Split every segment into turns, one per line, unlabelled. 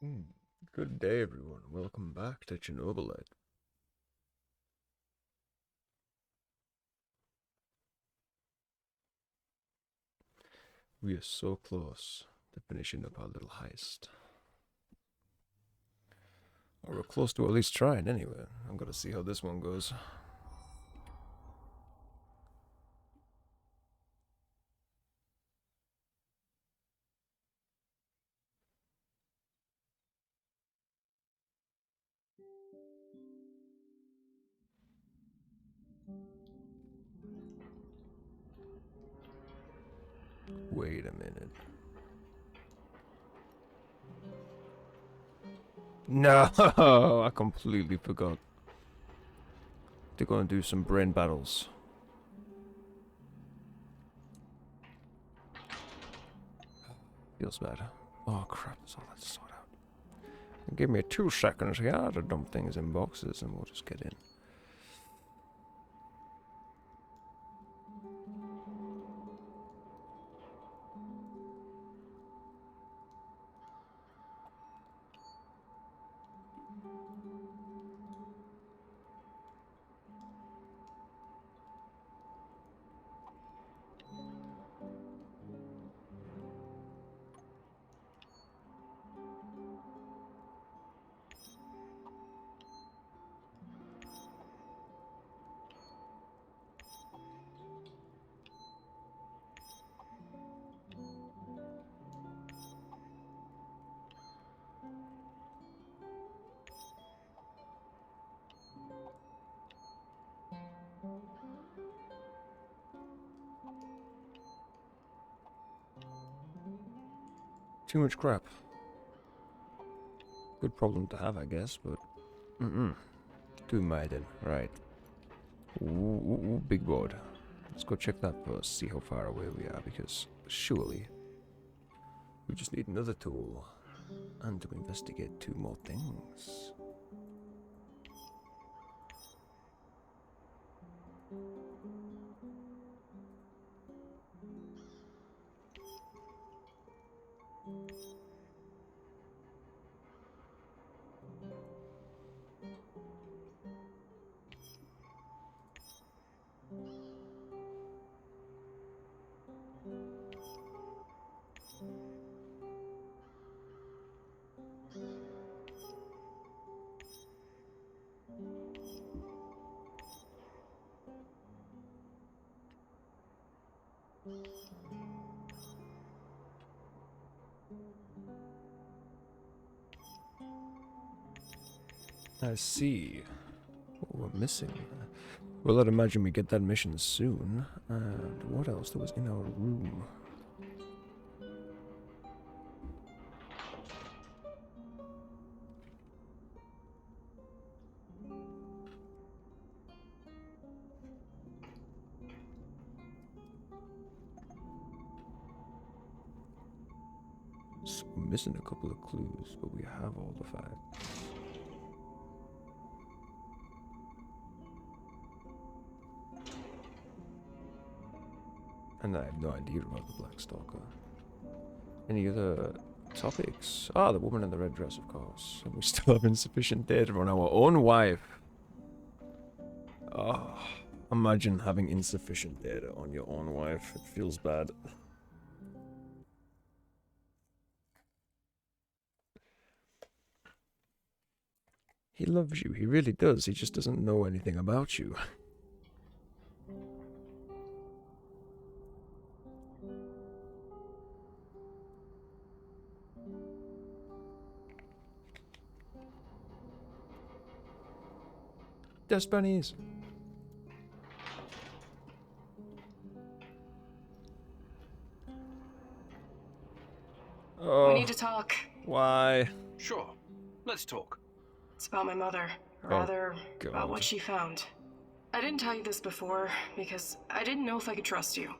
Hmm. Good day, everyone. Welcome back to Chernobylite. We are so close to finishing up our little heist. Or we're close to at least trying, anyway. I'm gonna see how this one goes. Wait a minute. No! I completely forgot. They're gonna do some brain battles. Feels bad. Oh crap, that's all that to sort out. Give me 2 seconds here to dump things in boxes and we'll just get in. Too much crap. Good problem to have, I guess, but... Too maiden, right. Ooh, big board. Let's go check that first, see how far away we are, because surely we just need another tool and to investigate 2 more things. I see. What we're missing. Well, I'd imagine we get that mission soon. And what else there was in our room? So we're missing a couple of clues, but we have all the facts. And I have no idea about the Black Stalker. Any other topics? Ah, the woman in the red dress, of course. And we still have insufficient data on our own wife. Oh, imagine having insufficient data on your own wife. It feels bad. He loves you. He really does. He just doesn't know anything about you. Death bunnies.
We
Oh,
need to talk.
why?
Sure. Let's talk.
It's about my mother. Or
Oh,
rather, about what
God.
she found. I didn't tell you this before because I didn't know if I could trust you.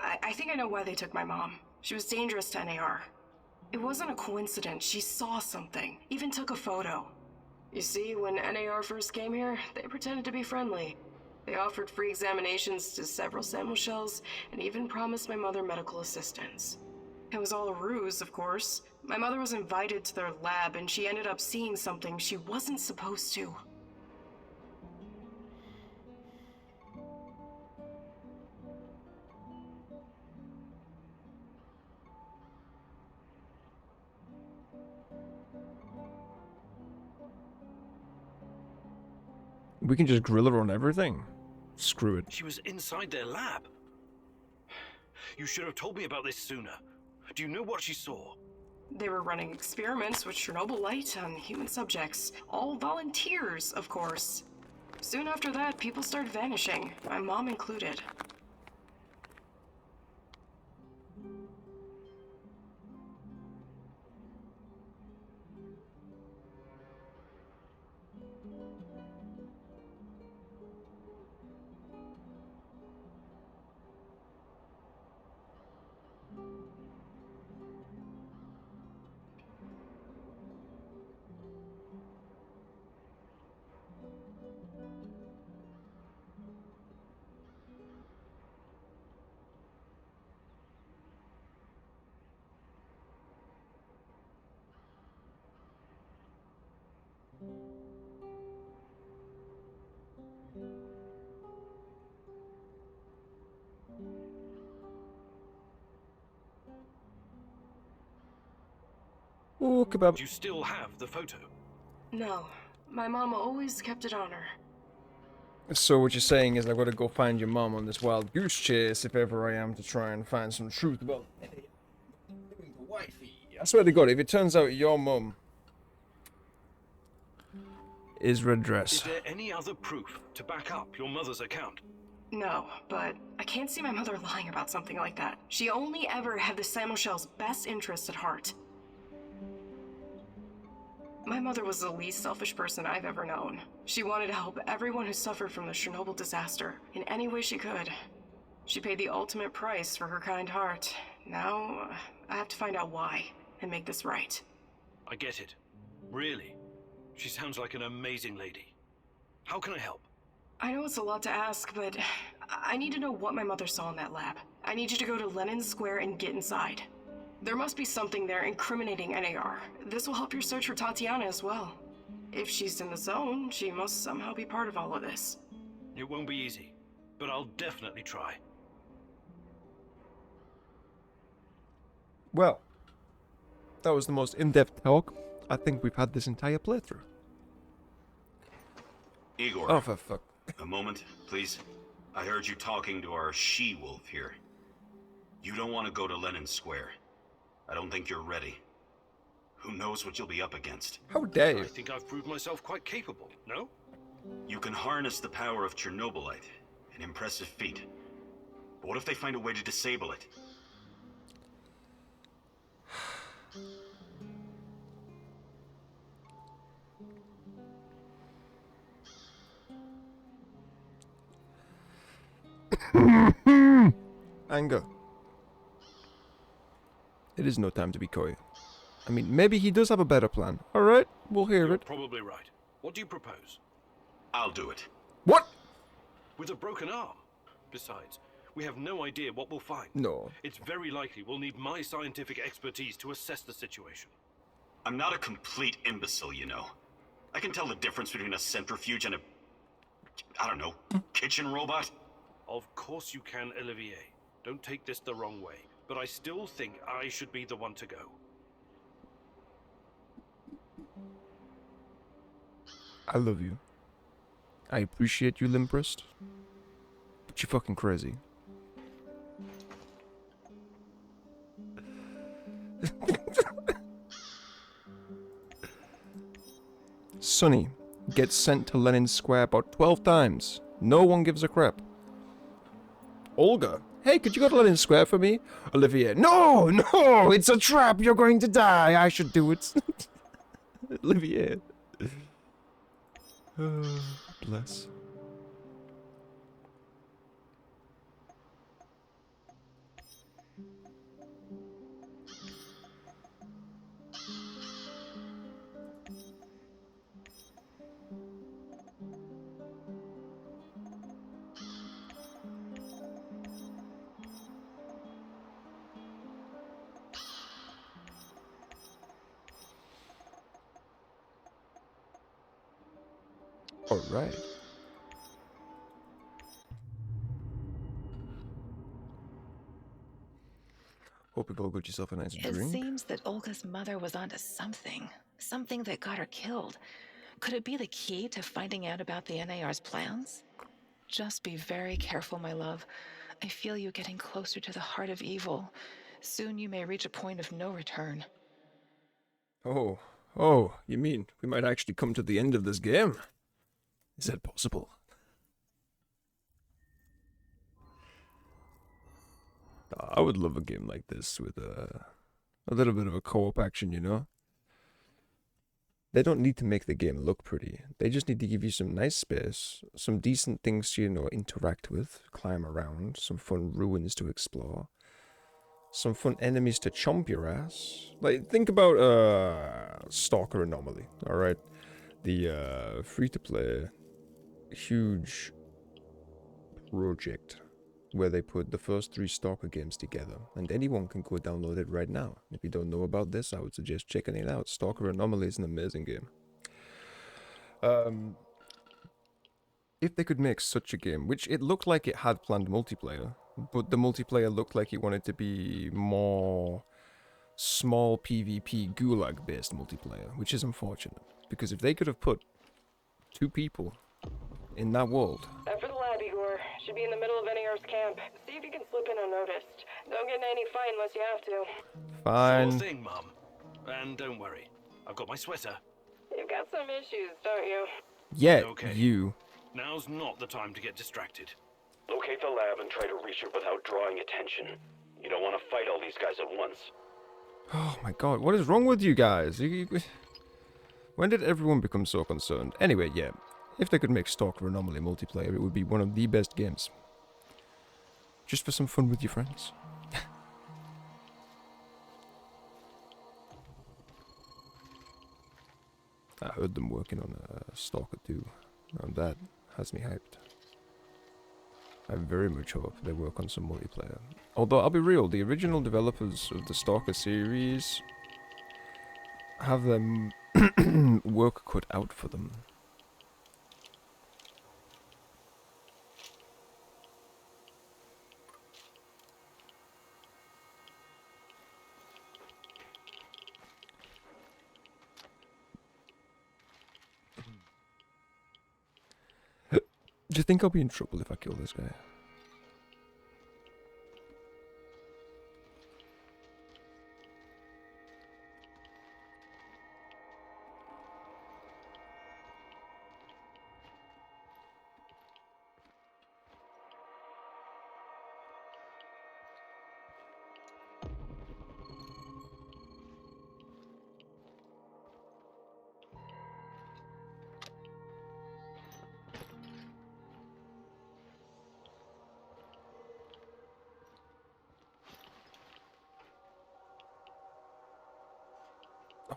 I think I know why they took my mom. She was dangerous to NAR. It wasn't a coincidence. She saw something, even took a photo. You see, when NAR first came here, they pretended to be friendly. They offered free examinations to several sample shells and even promised my mother medical assistance. It was all a ruse, of course. My mother was invited to their lab and she ended up seeing something she wasn't supposed to.
We can just grill her on everything. Screw it.
She was inside their lab. You should have told me about this sooner. Do you know what she saw?
They were running experiments with Chernobylite on human subjects. All volunteers, of course. Soon after that, people started vanishing, my mom included.
Ooh, kebab.
Do you still have the photo?
No, my mom always kept it on her.
So what you're saying is I've got to go find your mom on this wild goose chase if ever I am to try and find some truth about the wifey. I swear to God, if it turns out your mum is red dress.
Is there any other proof to back up your mother's account?
No, but I can't see my mother lying about something like that. She only ever had the Samuel's best interest at heart. My mother was the least selfish person I've ever known. She wanted to help everyone who suffered from the Chernobyl disaster in any way she could. She paid the ultimate price for her kind heart. Now, I have to find out why and make this right.
I get it. Really. She sounds like an amazing lady. How can I help?
I know it's a lot to ask, but I need to know what my mother saw in that lab. I need you to go to Lenin Square and get inside. There must be something there incriminating NAR. This will help your search for Tatiana as well. If she's in the zone, she must somehow be part of all of this.
It won't be easy, but I'll definitely try.
Well, that was the most in-depth talk I think we've had this entire playthrough.
Igor,
Oh, for fuck.
a moment, please. I heard you talking to our she-wolf here. You don't want to go to Lenin Square. I don't think you're ready. Who knows what you'll be up against?
How dare
I
you?
think I've proved myself quite capable, no?
You can harness the power of Chernobylite, an impressive feat. But what if they find a way to disable it?
Anger. It is no time to be coy. I mean, maybe he does have a better plan. Alright, we'll hear
You're
it.
probably right. What do you propose?
I'll do it.
What?
With a broken arm? Besides, we have no idea what we'll find.
No.
It's very likely we'll need my scientific expertise to assess the situation.
I'm not a complete imbecile, you know. I can tell the difference between a centrifuge and a... I don't know, kitchen robot?
Of course you can, Olivier. Don't take this the wrong way, but I still think I should be the one to go.
I love you. I appreciate you, Limprest. But you're fucking crazy. Sonny gets sent to Lenin Square about 12 times. No one gives a crap. Olga, hey, could you go to Lenin Square for me? Olivier, no, no, it's a trap. You're going to die. I should do it. Olivier. Bless. Alright. Hope you go get yourself a nice
It
drink.
seems that Olga's mother was onto something. Something that got her killed. Could it be the key to finding out about the NAR's plans? Just be very careful, my love. I feel you getting closer to the heart of evil. Soon you may reach a point of no return.
Oh, you mean we might actually come to the end of this game? Is that possible? I would love a game like this with a little bit of a co-op action, you know? They don't need to make the game look pretty. They just need to give you some nice space, some decent things to, you know, interact with, climb around, some fun ruins to explore, some fun enemies to chomp your ass. Like, think about Stalker Anomaly, alright? The free-to-play huge project where they put the first 3 Stalker games together, and anyone can go download it right now. If you don't know about this, I would suggest checking it out. Stalker Anomaly is an amazing game. If they could make such a game, which it looked like it had planned multiplayer, but the multiplayer looked like it wanted to be more small PvP gulag-based multiplayer, which is unfortunate, because if they could have put 2 people in that world.
After the lab, Igor. Should be in the middle of NAR's camp. See if you can slip in unnoticed. Don't get in any fight unless you have to.
Fine.
Sure thing, Mum. And don't worry, I've got my sweater.
You've got some issues, don't you?
Yeah,
Okay.
you.
Now's not the time to get distracted.
Locate the lab and try to reach it without drawing attention. You don't want to fight all these guys at once.
Oh my god, what is wrong with you guys? When did everyone become so concerned? Anyway, yeah. If they could make Stalker Anomaly multiplayer, it would be one of the best games. Just for some fun with your friends. I heard them working on a Stalker 2, and that has me hyped. I very much hope they work on some multiplayer. Although, I'll be real, the original developers of the Stalker series have them work cut out for them. Do you think I'll be in trouble if I kill this guy?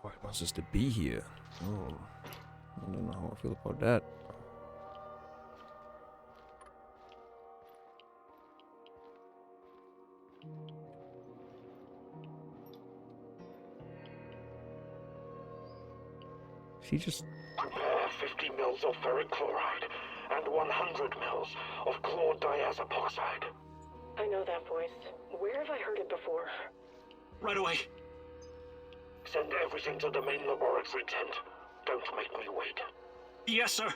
Oh, it wants us to be here. Oh, I don't know how I feel about that. She just...
Prepare 50 mils of ferric chloride and 100 mils of chlordiazepoxide.
I know that voice. Where have I heard it before?
Right away. Send everything to the main laboratory tent. Don't make me wait. Yes, sir.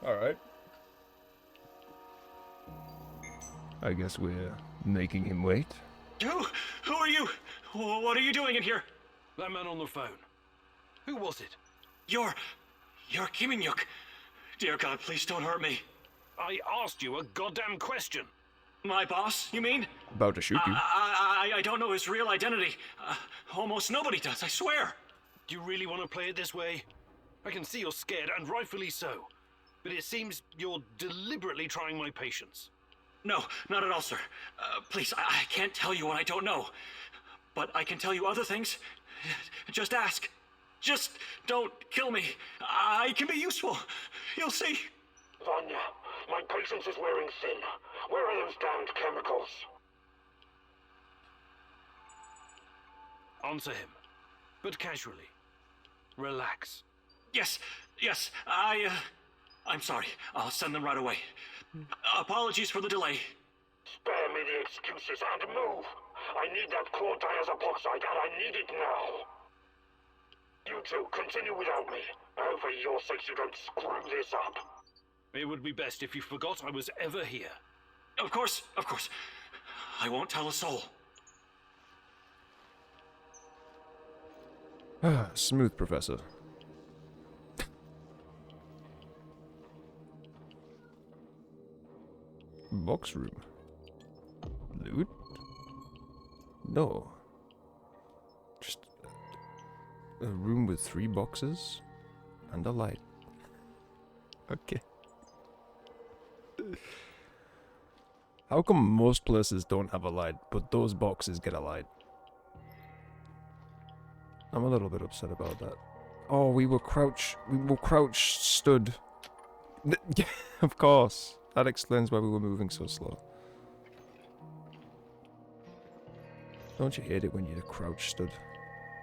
Alright. I guess we're making him wait.
Who are you? What are you doing in here?
That man on the phone. Who was it?
You're Kiminyuk. Dear God, please don't hurt me.
I asked you a goddamn question.
My boss, you mean?
About to shoot you.
I don't know his real identity. Almost nobody does, I swear.
Do you really want to play it this way? I can see you're scared, and rightfully so. But it seems you're deliberately trying my patience.
No, not at all, sir. Please, I can't tell you what I don't know. But I can tell you other things. Just ask. Just don't kill me. I can be useful. You'll see. Vanya, my patience is wearing thin. Where are those damned chemicals?
Answer him, but casually. Relax.
Yes, I'm sorry. I'll send them right away. Apologies for the delay.
Spare me the excuses and move. I need that core diazopoxide and I need it now. You two, continue without me. I hope for your sakes you don't screw this up.
It would be best if you forgot I was ever here.
Of course. I won't tell a soul.
Smooth, Professor. Box room. Loot? No. Just a room with 3 boxes and a light. Okay. How come most places don't have a light, but those boxes get a light? I'm a little bit upset about that. Oh, we were crouched stood. Yeah, of course. That explains why we were moving so slow. Don't you hate it when you're crouched stood?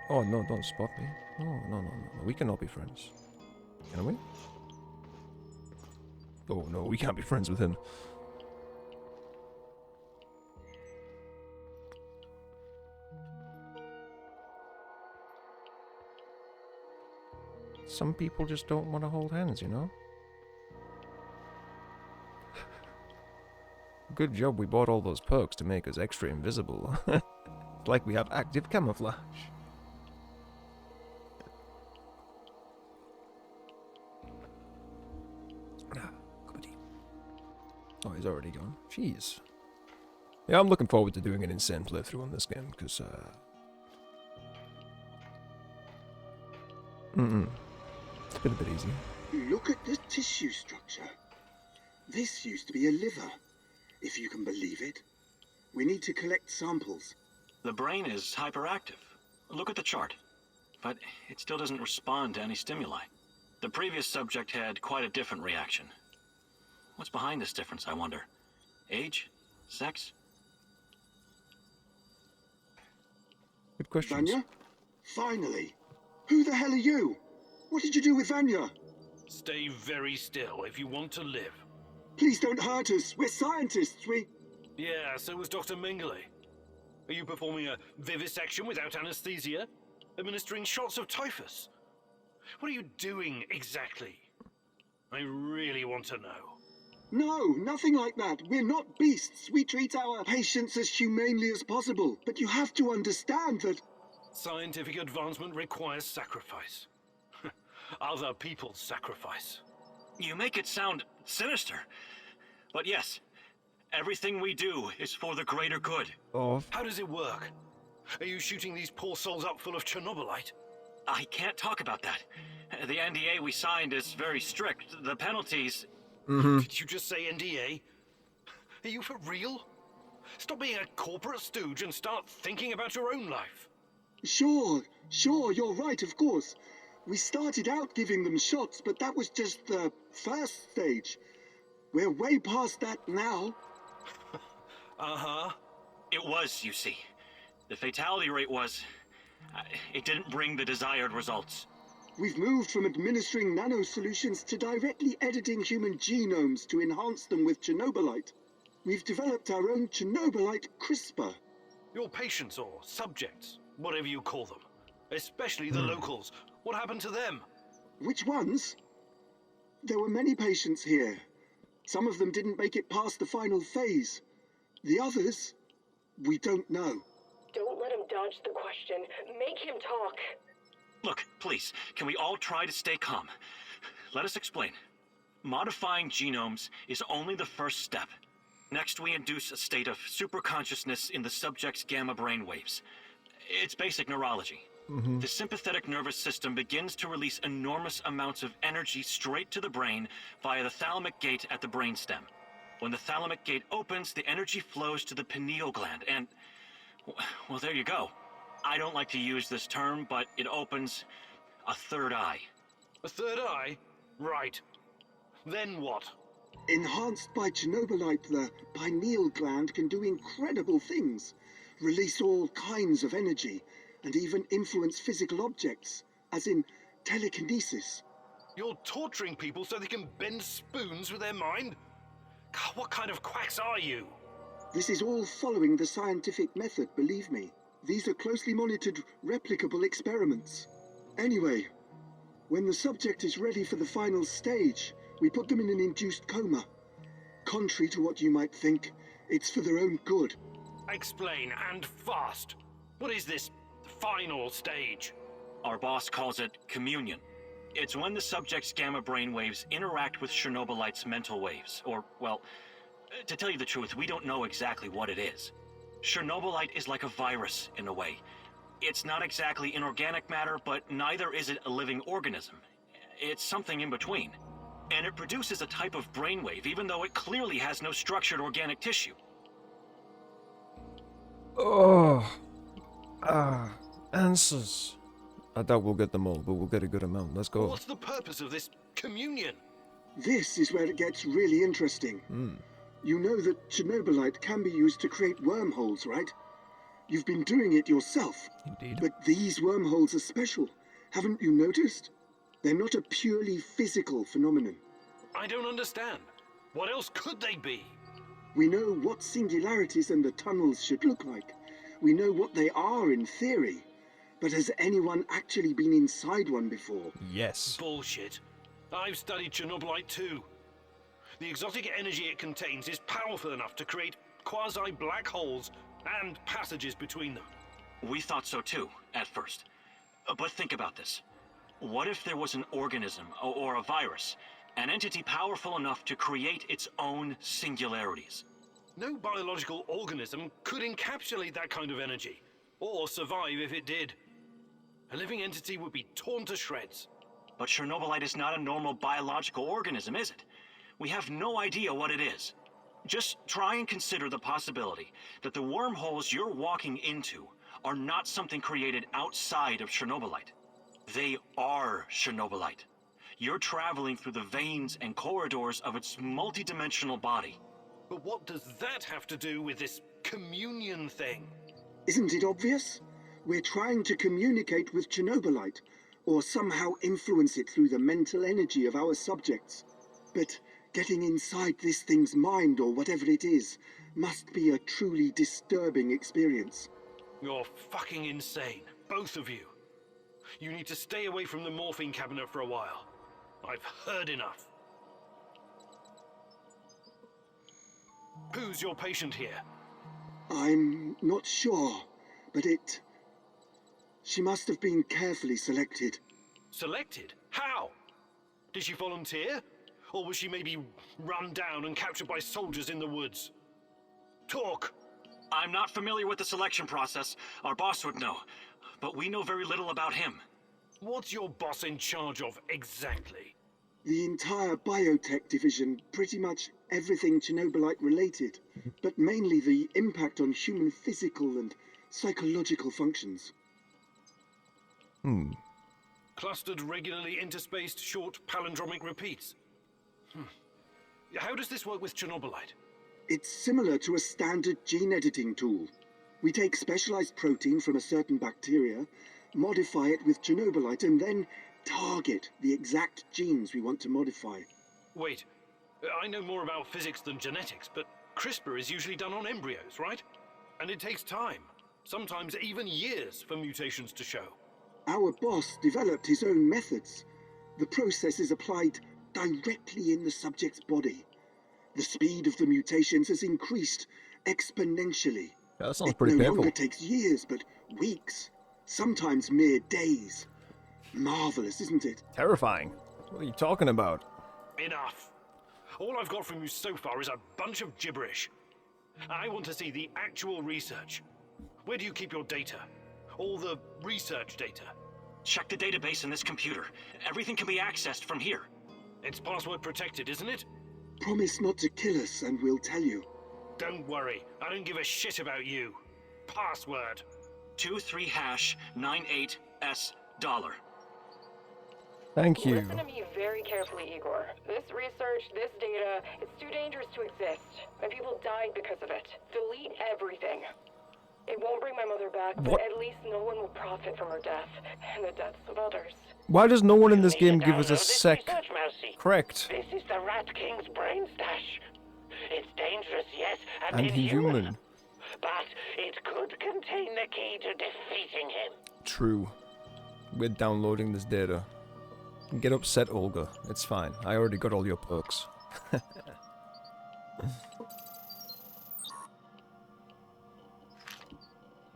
Oh no, don't spot me. Oh, no. We cannot be friends. Can we? Oh no, we can't be friends with him. Some people just don't want to hold hands, you know? Good job we bought all those perks to make us extra invisible. It's like we have active camouflage. Oh, he's already gone. Jeez. Yeah, I'm looking forward to doing an insane playthrough on this game, because, it's been a bit easy.
Look at the tissue structure. This used to be a liver, if you can believe it. We need to collect samples.
The brain is hyperactive. Look at the chart. But it still doesn't respond to any stimuli. The previous subject had quite a different reaction. What's behind this difference, I wonder? Age? Sex?
Good question.
Vanya? Finally! Who the hell are you? What did you do with Vanya?
Stay very still if you want to live.
Please don't hurt us. We're scientists.
Yeah, so was Dr. Mengele. Are you performing a vivisection without anesthesia? Administering shots of typhus? What are you doing exactly? I really want to know.
No, nothing like that. We're not beasts. We treat our patients as humanely as possible. But you have to understand that...
Scientific advancement requires sacrifice. Other people's sacrifice.
You make it sound sinister. But yes, everything we do is for the greater good.
How does it work? Are you shooting these poor souls up full of Chernobylite?
I can't talk about that. The NDA we signed is very strict. The penalties...
Did you just say NDA? Are you for real? Stop being a corporate stooge and start thinking about your own life.
Sure, you're right, of course. We started out giving them shots, but that was just the first stage. We're way past that now.
Uh-huh.
It was, you see. The fatality rate was... it didn't bring the desired results.
We've moved from administering nanosolutions to directly editing human genomes to enhance them with Chernobylite. We've developed our own Chernobylite CRISPR.
Your patients or subjects, whatever you call them. Especially the locals. What happened to them?
Which ones? There were many patients here. Some of them didn't make it past the final phase. The others, we don't know.
Don't let him dodge the question. Make him talk.
Look, please, can we all try to stay calm? Let us explain. Modifying genomes is only the first step. Next, we induce a state of superconsciousness in the subject's gamma brain waves. It's basic neurology. The sympathetic nervous system begins to release enormous amounts of energy straight to the brain via the thalamic gate at the brainstem. When the thalamic gate opens, the energy flows to the pineal gland and... well, there you go. I don't like to use this term, but it opens a third eye.
A third eye? Right. Then what?
Enhanced by Chernobylite, the pineal gland can do incredible things. Release all kinds of energy. and even influence physical objects, as in telekinesis.
You're torturing people so they can bend spoons with their mind? God, what kind of quacks are you?
This is all following the scientific method, believe me. These are closely monitored, replicable experiments. Anyway, when the subject is ready for the final stage, we put them in an induced coma. Contrary to what you might think, it's for their own good.
Explain, and fast. What is this final stage?
Our boss calls it communion. It's when the subject's gamma brainwaves interact with Chernobylite's mental waves. Or, well, to tell you the truth, we don't know exactly what it is. Chernobylite is like a virus, in a way. It's not exactly inorganic matter, but neither is it a living organism. It's something in between. And it produces a type of brainwave, even though it clearly has no structured organic tissue.
Oh. Answers. I doubt we'll get them all, but we'll get a good amount. Let's go.
What's the purpose of this communion?
This is where it gets really interesting. You know that Chernobylite can be used to create wormholes, right? You've been doing it yourself.
Indeed.
But these wormholes are special. Haven't you noticed? They're not a purely physical phenomenon.
I don't understand. What else could they be?
We know what singularities and the tunnels should look like. We know what they are in theory. But has anyone actually been inside one before?
Yes.
Bullshit. I've studied Chernobylite too. The exotic energy it contains is powerful enough to create quasi-black holes and passages between them.
We thought so too, at first. But think about this. What if there was an organism, or a virus, an entity powerful enough to create its own singularities?
No biological organism could encapsulate that kind of energy, or survive if it did. A living entity would be torn to shreds.
But Chernobylite is not a normal biological organism, is it? We have no idea what it is. Just try and consider the possibility that the wormholes you're walking into are not something created outside of Chernobylite. They are Chernobylite. You're traveling through the veins and corridors of its multidimensional body.
But what does that have to do with this communion thing?
Isn't it obvious? We're trying to communicate with Chernobylite, or somehow influence it through the mental energy of our subjects. But getting inside this thing's mind, or whatever it is, must be a truly disturbing experience.
You're fucking insane, both of you. You need to stay away from the morphine cabinet for a while. I've heard enough. Who's your patient here?
I'm not sure, but she must have been carefully selected.
Selected? How? Did she volunteer? Or was she maybe run down and captured by soldiers in the woods? Talk!
I'm not familiar with the selection process. Our boss would know. But we know very little about him.
What's your boss in charge of exactly?
The entire biotech division, pretty much everything Chernobylite related, but mainly the impact on human physical and psychological functions.
Clustered, regularly interspaced, short palindromic repeats. How does this work with Chernobylite?
It's similar to a standard gene editing tool. We take specialized protein from a certain bacteria, modify it with Chernobylite, and then target the exact genes we want to modify.
Wait, I know more about physics than genetics, but CRISPR is usually done on embryos, right? And it takes time, sometimes even years, for mutations to show.
Our boss developed his own methods. The process is applied directly in the subject's body. The speed of the mutations has increased exponentially.
That sounds
It
pretty
no
painful.
longer takes years, but weeks. Sometimes mere days. Marvelous, isn't it?
Terrifying. What are you talking about?
Enough. All I've got from you so far is a bunch of gibberish. I want to see the actual research. Where do you keep your data? All the research data?
Check the database in this computer. Everything can be accessed from here.
It's password protected, isn't it?
Promise not to kill us and we'll tell you.
Don't worry, I don't give a shit about you. Password.
23#98S$.
Thank you.
Listen to me very carefully, Igor. This research, this data, it's too dangerous to exist. And people died because of it. Delete everything. It won't bring my mother back, but
What?
at least no one will profit from her death and the deaths of others.
Why does no one in this
You need
game
to
give us a
download this
sec?
research, Mousy.
Correct.
This is the Rat King's brain stash. It's dangerous, yes, and
And
inhuman.
inhuman.
But it could contain the key to defeating him.
True. We're downloading this data. Get upset, Olga. It's fine. I already got all your perks.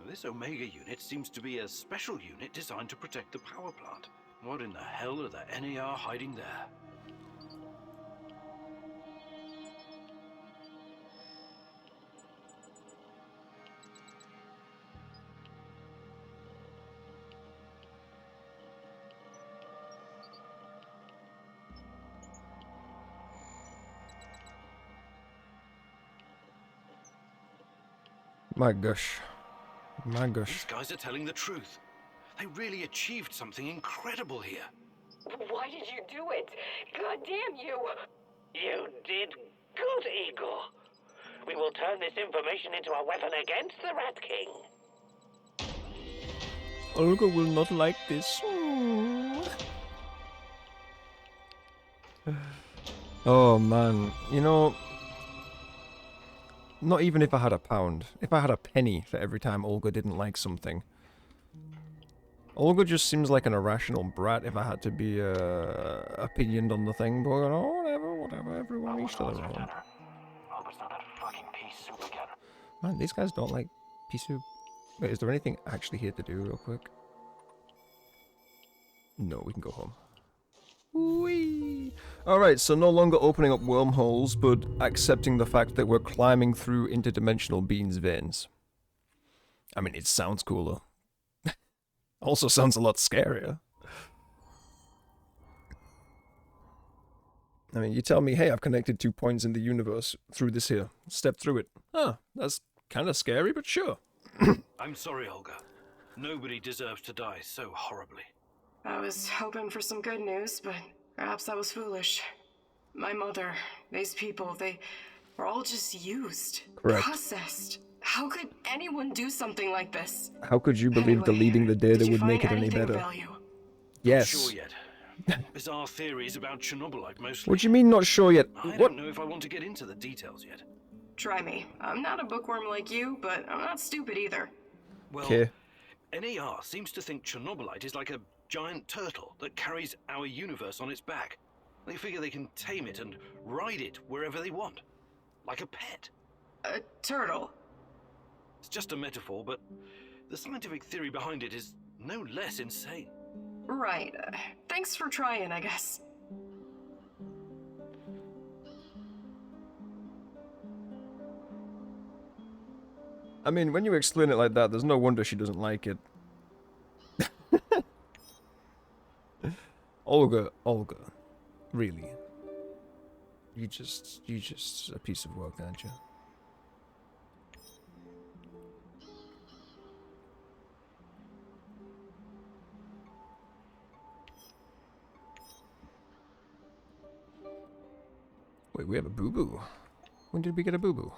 This Omega unit seems to be a special unit designed to protect the power plant. What in the hell are the NAR hiding there?
My gosh. My
These
gosh.
guys are telling the truth. They really achieved something incredible here.
Why did you do it? God damn you!
You did good, Igor. We will turn this information into a weapon against the Rat King.
Olga will not like this. Oh man, you know, not even if I had a pound, if I had a penny for every time Olga didn't like something. Olga just seems like an irrational brat if I had to be opinioned on the thing, but oh, whatever, everyone each to their own. Man, these guys don't like pea soup. Wait, is there anything actually here to do real quick? No, we can go home. Whee! Alright, so no longer opening up wormholes, but accepting the fact that we're climbing through interdimensional beans veins. I mean, it sounds cooler. Also sounds a lot scarier. I mean, you tell me, hey, I've connected 2 points in the universe through this here. Step through it. Huh, that's kind of scary, but sure.
I'm sorry, Olga. Nobody deserves to die so horribly.
I was hoping for some good news, but perhaps I was foolish. My mother, these people, they were all just used,
Correct.
processed. How could anyone do something like this?
How could you believe
Anyway,
deleting the data
did you
would make it
find
any
anything of
better?
value?
Yes.
Sure yet. Bizarre theories about Chernobylite mostly.
What do you mean not sure yet?
I
What?
don't know if I want to get into the details yet.
Try me. I'm not a bookworm like you, but I'm not stupid either.
Well,
Okay.
NAR seems to think Chernobylite is like a giant turtle that carries our universe on its back. They figure they can tame it and ride it wherever they want. Like a pet.
A turtle.
It's just a metaphor, but the scientific theory behind it is no less insane.
Right. Thanks for trying, I guess.
I mean, when you explain it like that, there's no wonder she doesn't like it. Olga, really. You just a piece of work, aren't you? Wait, we have a boo-boo. When did we get a boo-boo?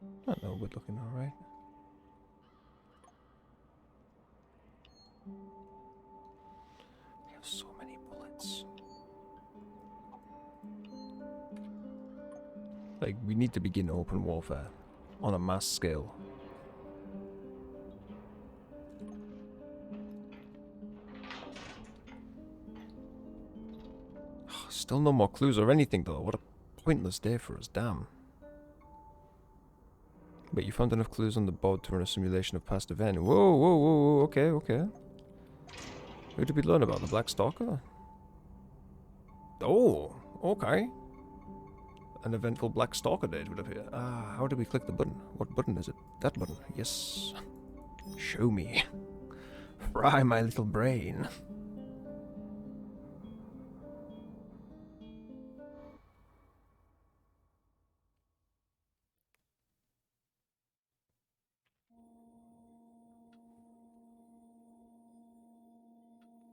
I don't know, we're looking alright. We have so many bullets. Like, we need to begin open warfare on a mass scale. Still no more clues or anything though. What a pointless day for us, damn. But you found enough clues on the board to run a simulation of past event. Whoa, okay. Who did we learn about? The Black Stalker? Oh, okay. An eventful Black Stalker date would appear. Ah, how do we click the button? What button is it? That button, yes. Show me. Fry my little brain.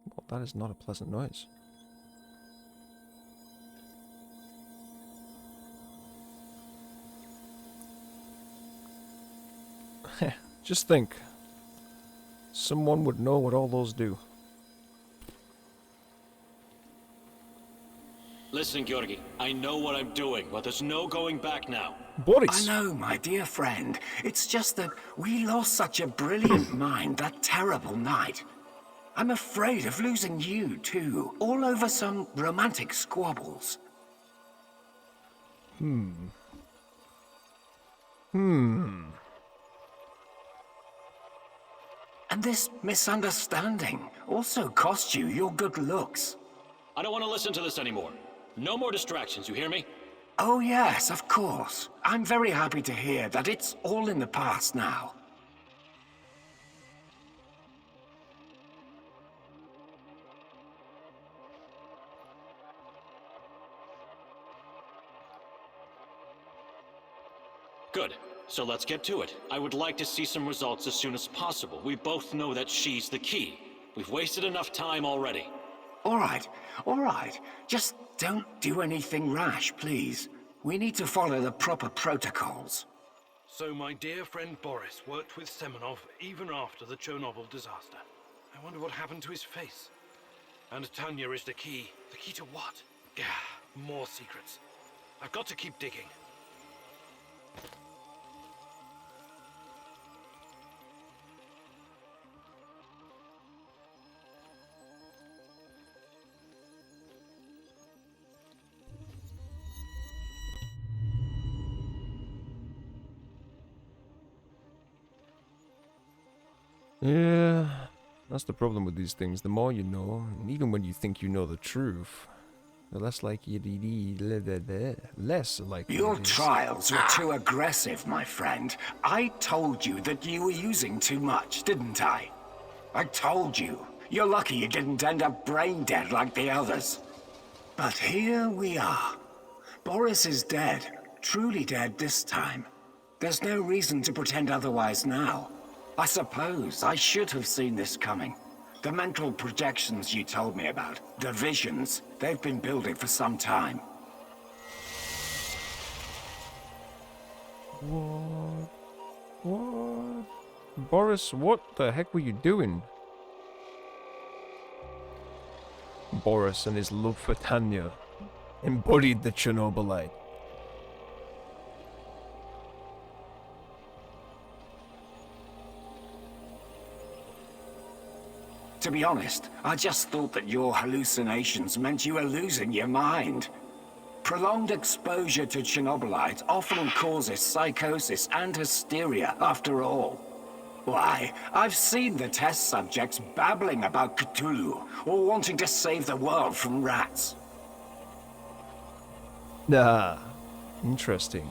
Well, that is not a pleasant noise. Just think. Someone would know what all those do.
Listen, Georgi, I know what I'm doing, but there's no going back now.
Boris!
I know, my dear friend. It's just that we lost such a brilliant mind that terrible night. I'm afraid of losing you, too. All over some romantic squabbles. And this misunderstanding also cost you your good looks.
I don't want to listen to this anymore. No more distractions, you hear me?
Oh yes, of course. I'm very happy to hear that it's all in the past now.
Good. So let's get to it. I would like to see some results as soon as possible. We both know that she's the key. We've wasted enough time already.
All right. Just don't do anything rash, please. We need to follow the proper protocols.
So my dear friend Boris worked with Semenov even after the Chernobyl disaster. I wonder what happened to his face. And Tanya is the key. The key to what? Gah, more secrets. I've got to keep digging.
Yeah, that's the problem with these things. The more you know, and even when you think you know the truth, the less likely less likely
Your
it is.
trials were too aggressive, my friend. I told you that you were using too much, didn't I? I told you. You're lucky you didn't end up brain dead like the others. But here we are. Boris is dead. Truly dead this time. There's no reason to pretend otherwise now. I suppose I should have seen this coming. The mental projections you told me about, the visions, they've been building for some time.
What? Boris, what the heck were you doing? Boris and his love for Tanya embodied the Chernobylite.
To be honest, I just thought that your hallucinations meant you were losing your mind. Prolonged exposure to Chernobylite often causes psychosis and hysteria, after all. Why, I've seen the test subjects babbling about Cthulhu, or wanting to save the world from rats.
Ah, interesting.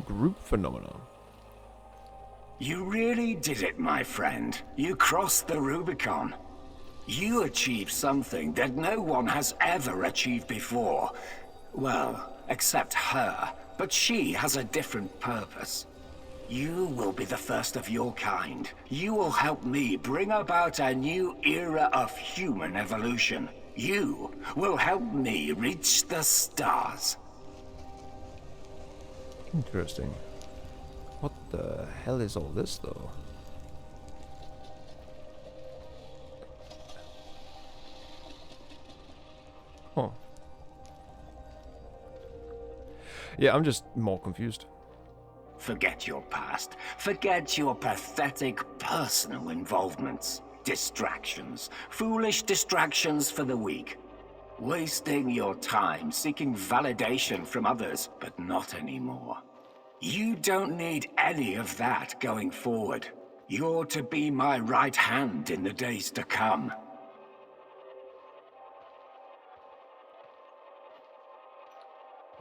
Group phenomenon.
You really did it, my friend. You crossed the Rubicon. You achieved something that no one has ever achieved before. Well, except her, but she has a different purpose. You will be the first of your kind. You will help me bring about a new era of human evolution. You will help me reach the stars.
Interesting. What the hell is all this, though? Huh. Yeah, I'm just more confused.
Forget your past. Forget your pathetic personal involvements. Distractions. Foolish distractions for the weak. Wasting your time seeking validation from others, but not anymore. You don't need any of that going forward. You're to be my right hand in the days to come.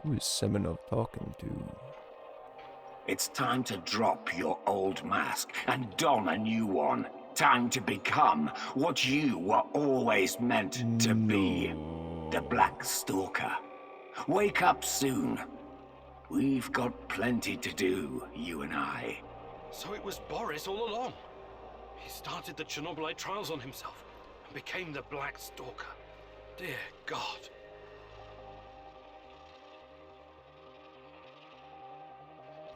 Who is Semenov talking to?
It's time to drop your old mask and don a new one. Time to become what you were always meant to be. The Black Stalker. Wake up soon. We've got plenty to do, you and I.
So it was Boris all along. He started the Chernobylite trials on himself and became the Black Stalker. Dear God.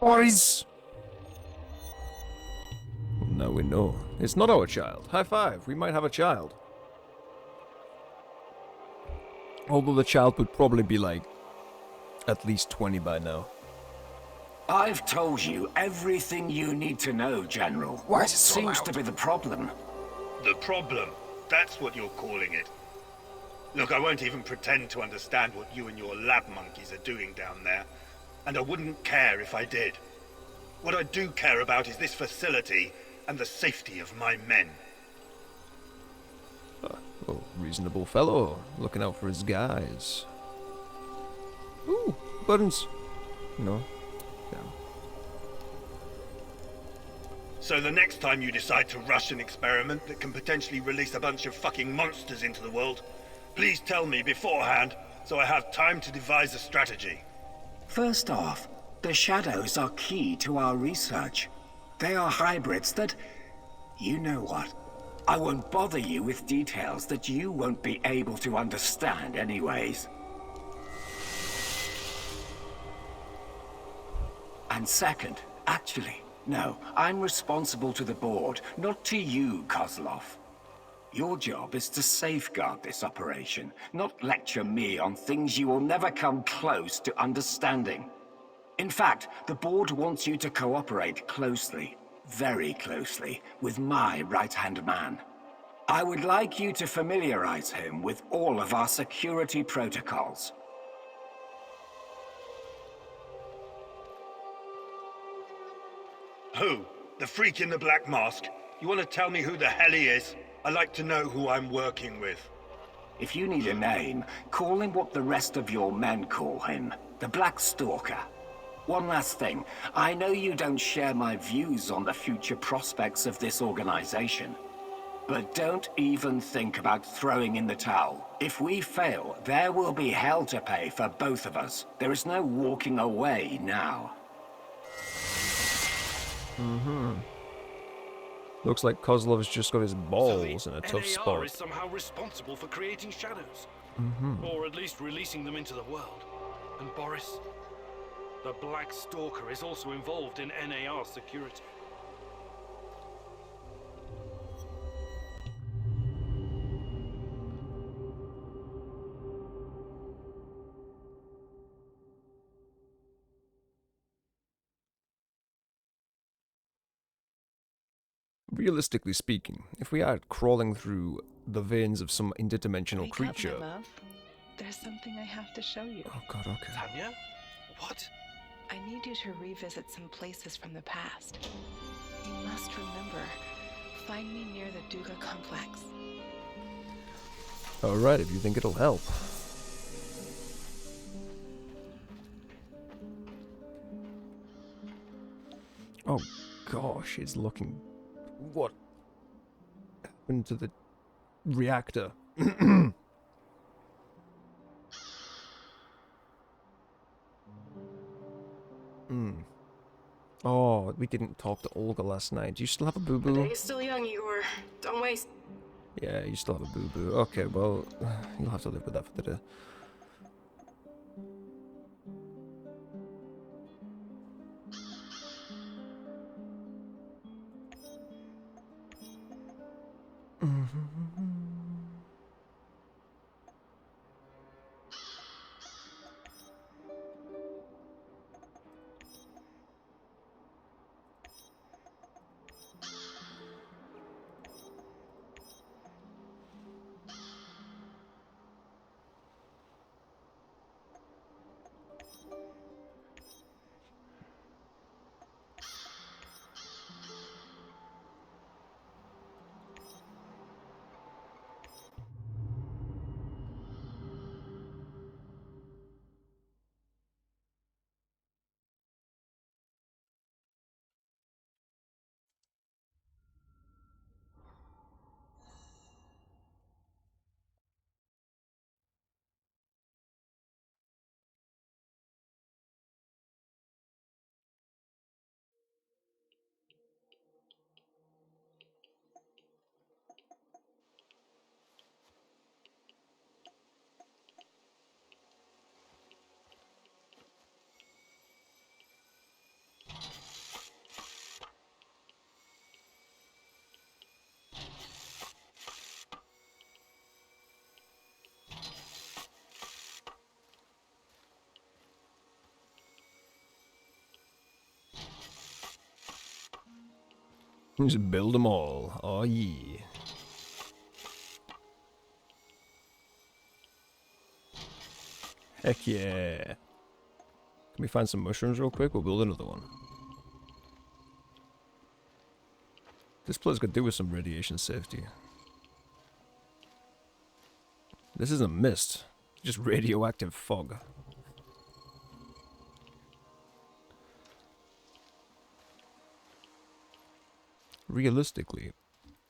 Boys! Now we know. It's not our child. High five. We might have a child. Although the child would probably be like at least 20 by now.
I've told you everything you need to know, General. What seems to be the problem?
The problem? That's what you're calling it. Look, I won't even pretend to understand what you and your lab monkeys are doing down there. And I wouldn't care if I did. What I do care about is this facility and the safety of my men.
Oh, reasonable fellow. Looking out for his guys. Ooh, buttons. No. Damn.
So the next time you decide to rush an experiment that can potentially release a bunch of fucking monsters into the world, please tell me beforehand so I have time to devise a strategy.
First off, the shadows are key to our research. They are hybrids that... You know what? I won't bother you with details that you won't be able to understand anyways. And second, actually, no, I'm responsible to the board, not to you, Kozlov. Your job is to safeguard this operation, not lecture me on things you will never come close to understanding. In fact, the board wants you to cooperate closely, very closely, with my right-hand man. I would like you to familiarize him with all of our security protocols.
Who? The freak in the black mask? You want to tell me who the hell he is? I like to know who I'm working with.
If you need a name, call him what the rest of your men call him, the Black Stalker. One last thing, I know you don't share my views on the future prospects of this organization. But don't even think about throwing in the towel. If we fail, there will be hell to pay for both of us. There is no walking away now.
Looks like Kozlov's just got his balls
So
in a
the
tough
NAR
spot.
is somehow responsible for creating shadows. Or at least releasing them into the world. And Boris, the Black Stalker, is also involved in NAR security.
Realistically speaking, if we are crawling through the veins of some interdimensional
Wake
creature...
up, my love. There's something I have to show you.
Oh god, okay.
Tanya? What?
I need you to revisit some places from the past. You must remember. Find me near the Duga complex.
Alright, if you think it'll help. Oh gosh, it's looking... What happened to the reactor? Oh, we didn't talk to Olga last night. Do you still have a
The
boo-boo?
day is still young, Igor. Don't waste.
Yeah, you still have a boo-boo. Okay, well, you'll have to live with that for today. Just build them all. Oh yeah. Heck yeah. Can we find some mushrooms real quick? We'll build another one. This place could do with some radiation safety. This isn't mist, just radioactive fog. Realistically,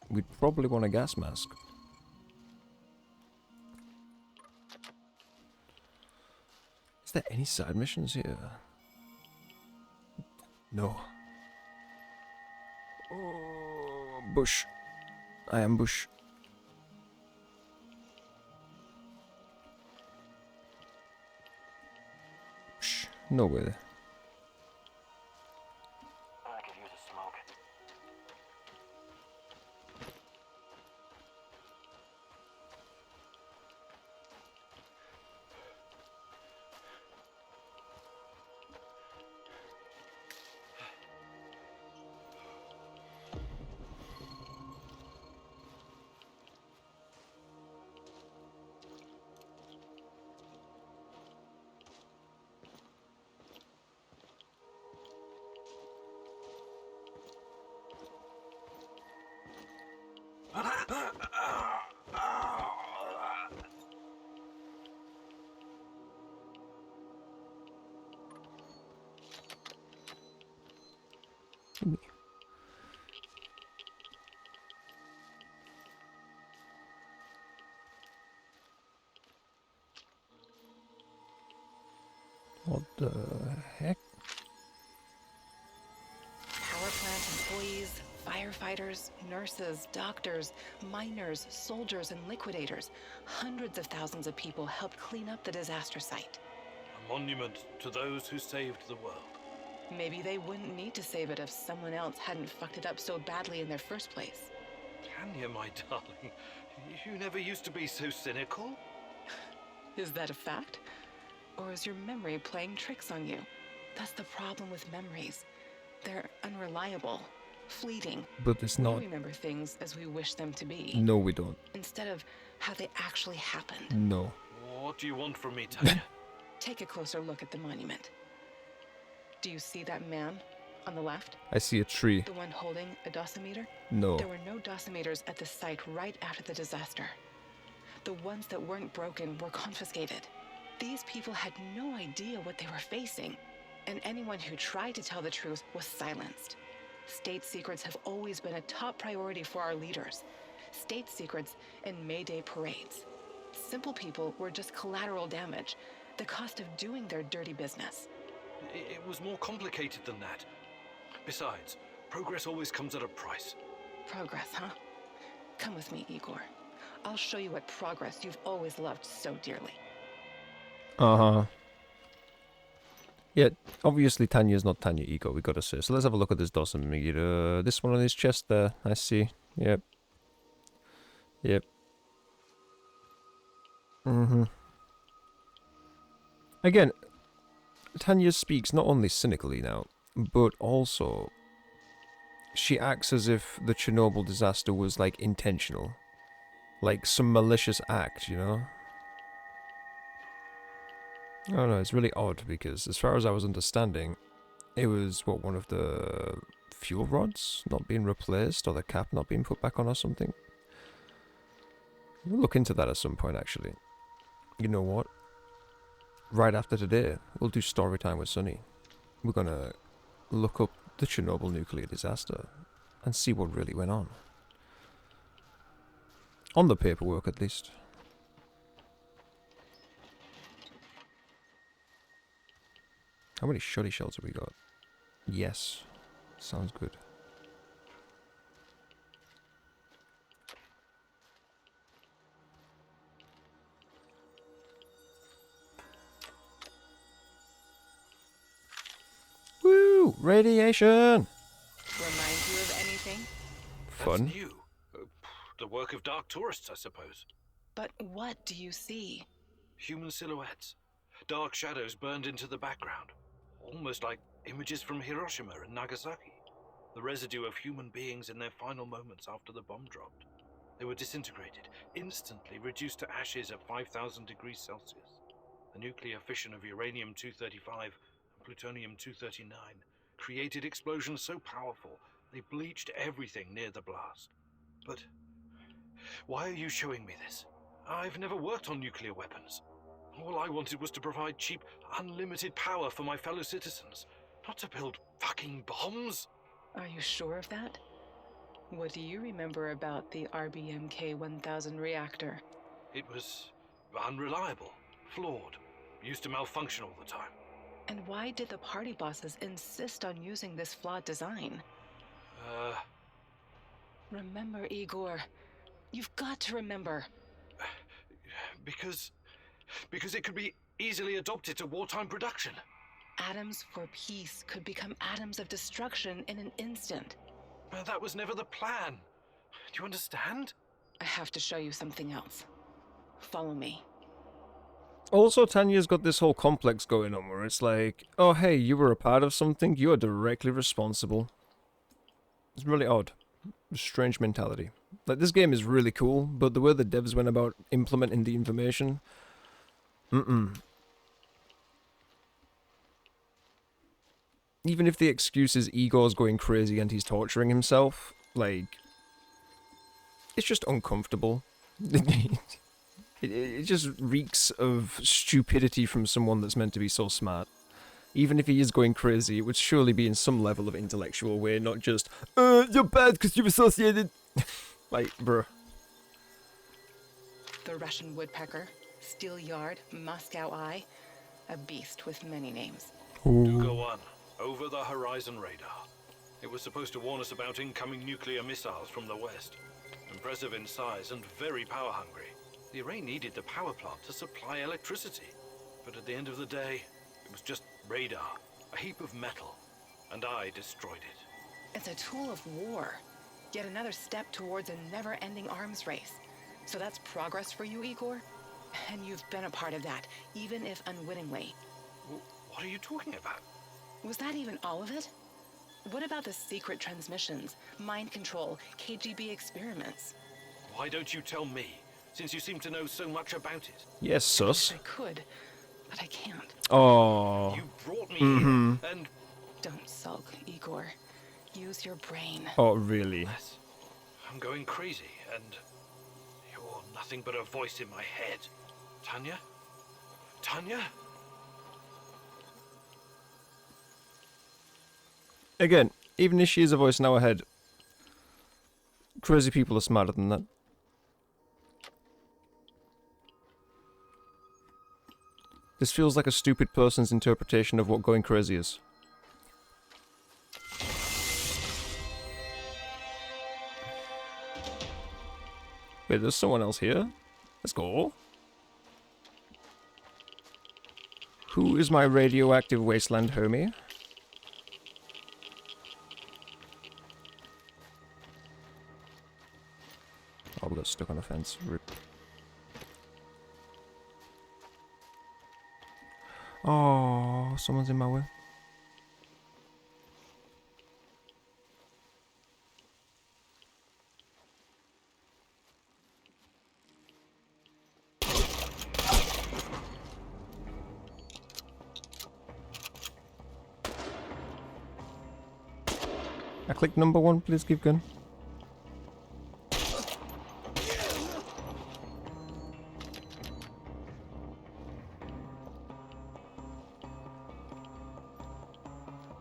we'd probably want a gas mask. Is there any side missions here? No. Oh, bush. I am bush. Shh, no way.
I could use a smoke.
What the heck?
Power plant employees, firefighters, nurses, doctors, miners, soldiers, and liquidators. Hundreds of thousands of people helped clean up the disaster site.
A monument to those who saved the world.
Maybe they wouldn't need to save it if someone else hadn't fucked it up so badly in their first place.
Tanya, my darling, you never used to be so cynical.
Is that a fact? Or is your memory playing tricks on you? That's the problem with memories. They're unreliable, fleeting.
But it's not.
We remember things as we wish them to be.
No, we don't.
Instead of how they actually happened.
No.
What do you want from me, Tanya?
Take a closer look at the monument. Do you see that man on the left?
I see a tree.
The one holding a dosimeter?
No.
There were no dosimeters at the site right after the disaster. The ones that weren't broken were confiscated. These people had no idea what they were facing, and anyone who tried to tell the truth was silenced. State secrets have always been a top priority for our leaders. State secrets and May Day parades. Simple people were just collateral damage, the cost of doing their dirty business.
It was more complicated than that. Besides, progress always comes at a price.
Progress, huh? Come with me, Igor. I'll show you what progress you've always loved so dearly.
Uh-huh. Yeah, obviously Tanya's not Tanya Ego, we gotta say. So let's have a look at this dosimeter. This one on his chest there, I see. Yep. Yep. Mm-hmm. Again, Tanya speaks not only cynically now, but also she acts as if the Chernobyl disaster was, like, intentional. Like some malicious act, you know? I don't know, it's really odd because as far as I was understanding, it was, what, one of the fuel rods not being replaced or the cap not being put back on or something? We'll look into that at some point, actually. You know what? Right after today, we'll do story time with Sunny. We're gonna look up the Chernobyl nuclear disaster and see what really went on. On the paperwork, at least. How many shotty shells have we got? Yes. Sounds good. Woo! Radiation!
Remind you of anything?
Fun.
That's new. The work of dark tourists, I suppose.
But what do you see?
Human silhouettes. Dark shadows burned into the background. Almost like images from Hiroshima and Nagasaki. the residue of human beings in their final moments after the bomb dropped. They were disintegrated, instantly reduced to ashes at 5,000 degrees Celsius. The nuclear fission of uranium-235 and plutonium-239 created explosions so powerful they bleached everything near the blast. But why are you showing me this? I've never worked on nuclear weapons. All I wanted was to provide cheap, unlimited power for my fellow citizens, not to build fucking bombs.
Are you sure of that? What do you remember about the RBMK-1000 reactor?
It was unreliable, flawed, used to malfunction all the time.
And why did the party bosses insist on using this flawed design? Remember, Igor. You've got to remember.
Because it could be easily adopted to wartime production.
Atoms for peace could become atoms of destruction in an instant.
That was never the plan. Do you understand?
I have to show you something else. Follow me.
Also, Tanya's got this whole complex going on where it's like, oh hey, you were a part of something, you are directly responsible. It's really odd. Strange mentality. Like, this game is really cool, but the way the devs went about implementing the information... Even if the excuse is Igor's going crazy and he's torturing himself, like... It's just uncomfortable. It just reeks of stupidity from someone that's meant to be so smart. Even if he is going crazy, it would surely be in some level of intellectual way, not just, you're bad because you're associated. Like, bruh.
The Russian woodpecker, steel yard, Moscow eye, a beast with many names.
Do go on. Over the horizon radar. It was supposed to warn us about incoming nuclear missiles from the west. Impressive in size and very power hungry. The array needed the power plant to supply electricity. But at the end of the day, it was just radar, a heap of metal, and I destroyed it.
It's a tool of war. Yet another step towards a never-ending arms race. So that's progress for you, Igor? And you've been a part of that, even if unwittingly.
What are you talking about?
Was that even all of it? What about the secret transmissions, mind control, KGB experiments?
Why don't you tell me, since you seem to know so much about it?
Yes, sus.
I could, but I can't.
Oh.
You brought me here, and...
Don't sulk, Igor. Use your brain.
Oh, really?
I'm going crazy, and you're nothing but a voice in my head. Tanya? Tanya?
Again, even if she is a voice in our head, crazy people are smarter than that. This feels like a stupid person's interpretation of what going crazy is. Wait, there's someone else here? Let's go. Who is my radioactive wasteland homie? Oh, we got stuck on a fence. Rip. Oh, someone's in my way. I clicked number 1, please keep going.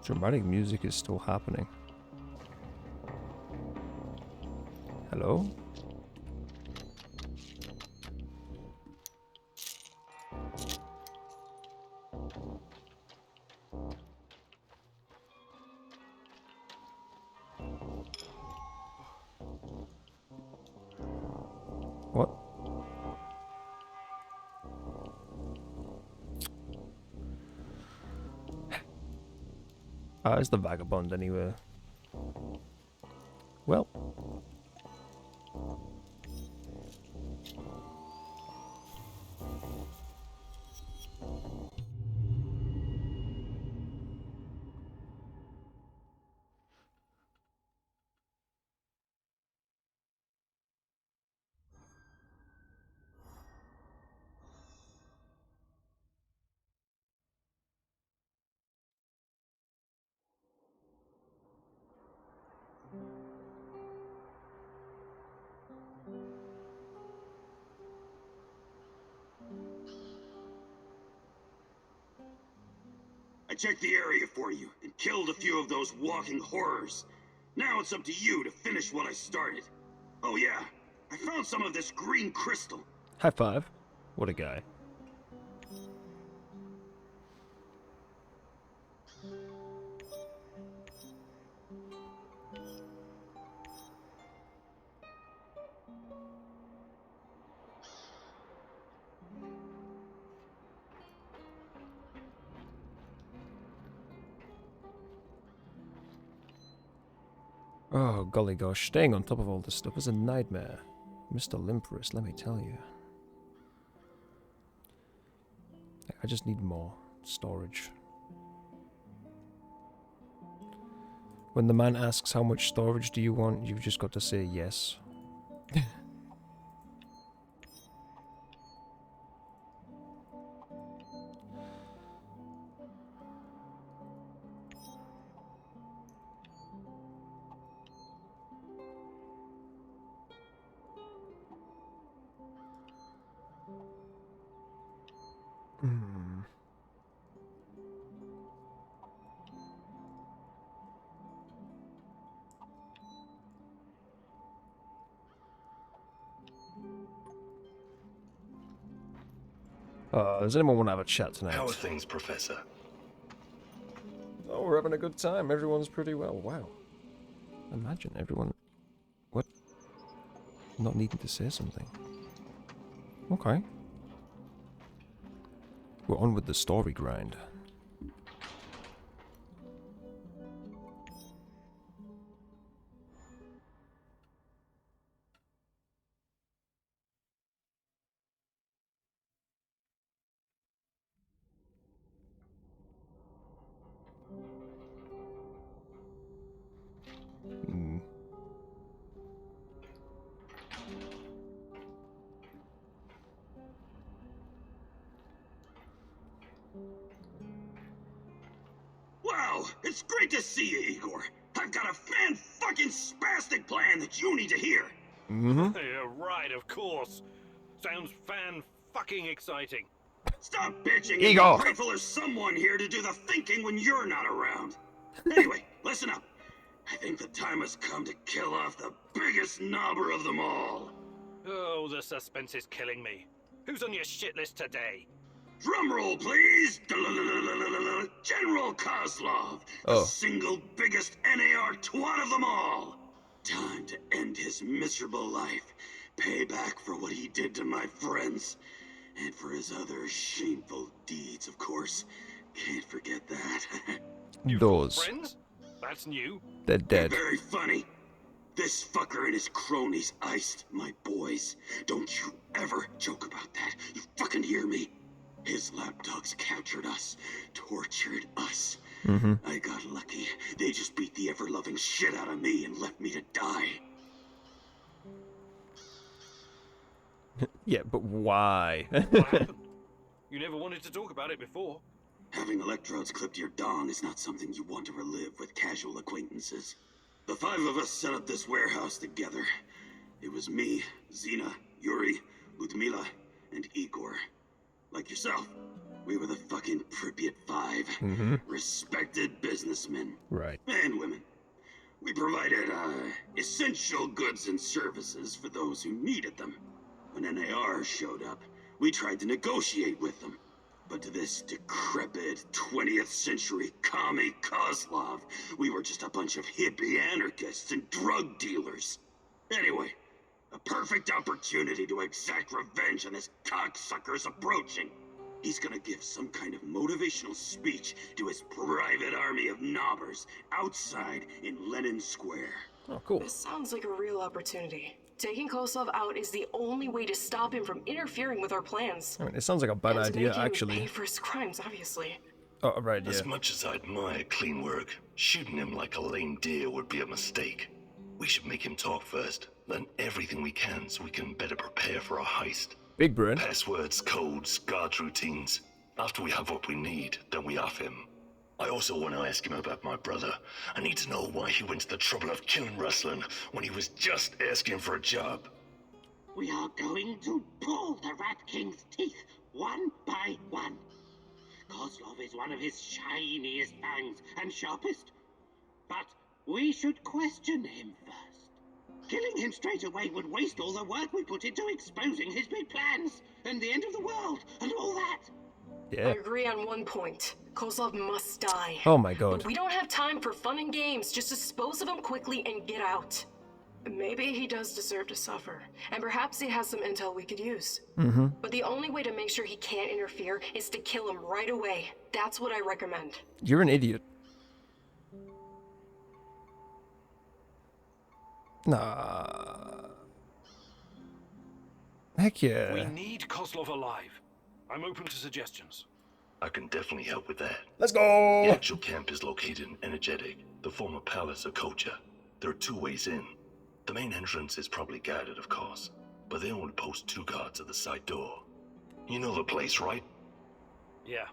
Dramatic music is still happening. Hello? What? It's the vagabond anyway. Well.
checked the area for you and killed a few of those walking horrors. Now it's up to you to finish what I started. Oh yeah, I found some of this green crystal.
High five. What a guy. Oh, golly gosh, staying on top of all this stuff is a nightmare. Mr. Limperus, let me tell you. I just need more storage. When the man asks how much storage do you want, you've just got to say yes. Does anyone want to have a chat tonight?
How are things, Professor?
Oh, we're having a good time. Everyone's pretty well. Wow. Imagine everyone... What? Not needing to say something. Okay. We're on with the story grind.
Wow, it's great to see you, Igor. I've got a fan-fucking-spastic plan that you need to hear.
Mm-hmm.
Yeah, right, of course. Sounds fan-fucking exciting.
Stop bitching
Igor.
and be grateful there's someone here to do the thinking when you're not around. Anyway, listen up. I think the time has come to kill off the biggest knobber of them all.
Oh, the suspense is killing me. Who's on your shit list today?
Drum roll, please! General Kozlov, the single biggest NAR twat of them all. Time to end his miserable life. Pay back for what he did to my friends. And for his other shameful deeds, of course. Can't forget that.
Those.
Friends? That's new.
They're dead.
Very funny. This fucker and his cronies iced my boys. Don't you ever joke about that. You fucking hear me? His lapdogs captured us, tortured us. I got lucky. They just beat the ever-loving shit out of me and left me to die.
Yeah, but why?
What happened? You never wanted to talk about it before.
Having electrodes clipped to your dong is not something you want to relive with casual acquaintances. The five of us set up this warehouse together. It was me, Xena, Yuri, Ludmila, and Igor. Like yourself, we were the fucking Pripyat Five. Respected businessmen.
Right.
And women. We provided, essential goods and services for those who needed them. When NAR showed up, we tried to negotiate with them. But to this decrepit 20th century commie Kozlov, we were just a bunch of hippie anarchists and drug dealers. Anyway, a perfect opportunity to exact revenge on this cocksucker's approaching. He's gonna give some kind of motivational speech to his private army of knobbers outside in Lenin Square.
Oh, cool.
This sounds like a real opportunity. Taking Koslov out is the only way to stop him from interfering with our plans.
I mean, it sounds like a bad
And
idea,
make him
actually.
pay for his crimes, obviously.
Oh, right, yeah.
As much as I admire clean work, shooting him like a lame deer would be a mistake. We should make him talk first, learn everything we can so we can better prepare for a heist.
Big brain.
Passwords, codes, guard routines. After we have what we need, then we off him. I also want to ask him about my brother. I need to know why he went to the trouble of killing Ruslan when he was just asking for a job.
We are going to pull the Rat King's teeth, one by one. Kozlov is one of his shiniest fangs and sharpest. But we should question him first. Killing him straight away would waste all the work we put into exposing his big plans and the end of the world and all that.
Yeah.
I agree on one point. Kozlov must die.
Oh my god.
But we don't have time for fun and games. Just dispose of him quickly and get out. Maybe he does deserve to suffer, and perhaps he has some intel we could use. But the only way to make sure he can't interfere is to kill him right away. That's what I recommend.
You're an idiot. Nah. Heck yeah.
We need Kozlov alive. I'm open to suggestions.
I can definitely help with that.
Let's go!
The actual camp is located in Energetic, the former palace of Kocha. There are 2 ways in. The main entrance is probably guarded, of course, but they only post 2 guards at the side door. You know the place, right?
Yeah,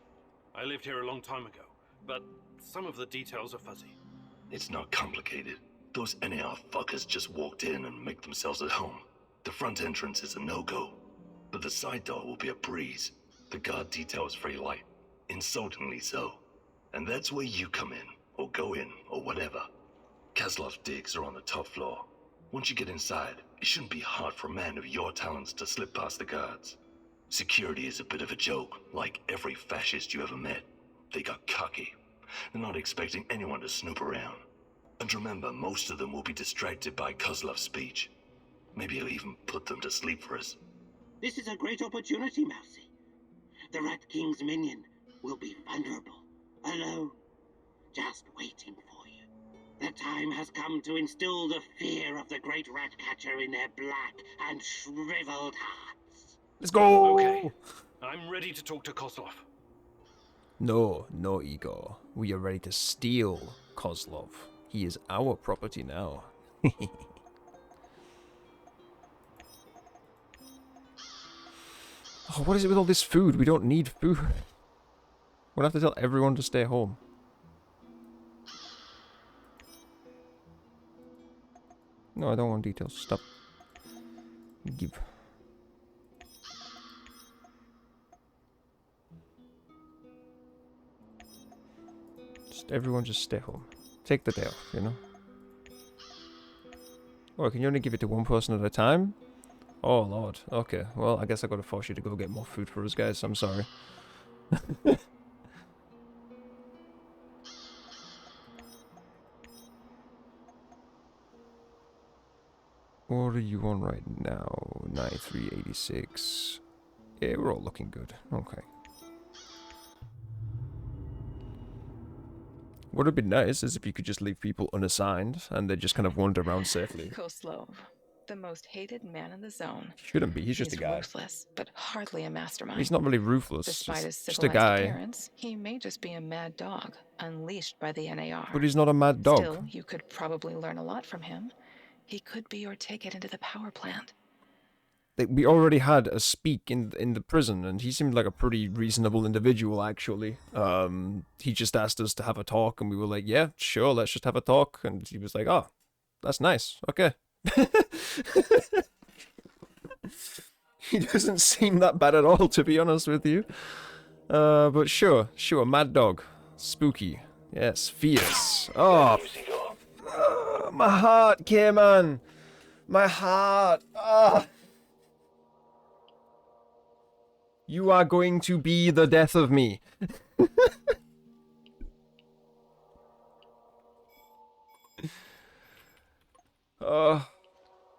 I lived here a long time ago, but some of the details are fuzzy.
It's not complicated. Those NAR fuckers just walked in and make themselves at home. The front entrance is a no-go, but the side door will be a breeze. The guard detail is very light, insultingly so. And that's where you come in, or go in, or whatever. Kozlov's digs are on the top floor. Once you get inside, it shouldn't be hard for a man of your talents to slip past the guards. Security is a bit of a joke, like every fascist you ever met. They got cocky. They're not expecting anyone to snoop around. And remember, most of them will be distracted by Kozlov's speech. Maybe he'll even put them to sleep for us.
This is a great opportunity, Mousy. The Rat King's minion will be vulnerable, alone, just waiting for you. The time has come to instill the fear of the great rat catcher in their black and shriveled hearts.
Let's go!
Okay, I'm ready to talk to Kozlov.
No, Igor. We are ready to steal Kozlov. He is our property now. Oh, what is it with all this food? We don't need food. We'll have to tell everyone to stay home. No, I don't want details. Stop. Give. Everyone just stay home. Take the day off, you know? Or can you only give it to one person at a time? Oh, Lord. Okay, well, I guess I gotta force you to go get more food for us, guys. I'm sorry. What are you on right now? 9386. Yeah, we're all looking good. Okay. What would be nice is if you could just leave people unassigned and they just kind of wander around safely.
Kozlov, the most hated man in the zone.
Shouldn't be, he's just a guy.
Ruthless, but hardly a mastermind.
He's not really ruthless.
Despite his
just a
civilized
guy.
appearance, he may just be a mad dog, unleashed by the NAR.
But he's not a mad dog.
Still, you could probably learn a lot from him. He could be your ticket into the power plant.
We already had a speak in the prison, and he seemed like a pretty reasonable individual, actually. He just asked us to have a talk, and we were like, yeah, sure, let's just have a talk. And he was like, oh, that's nice, okay. He doesn't seem that bad at all, to be honest with you. But sure, mad dog. Spooky. Yes, fierce. Oh, my heart, K-Man. My heart. Ah. You are going to be the death of me.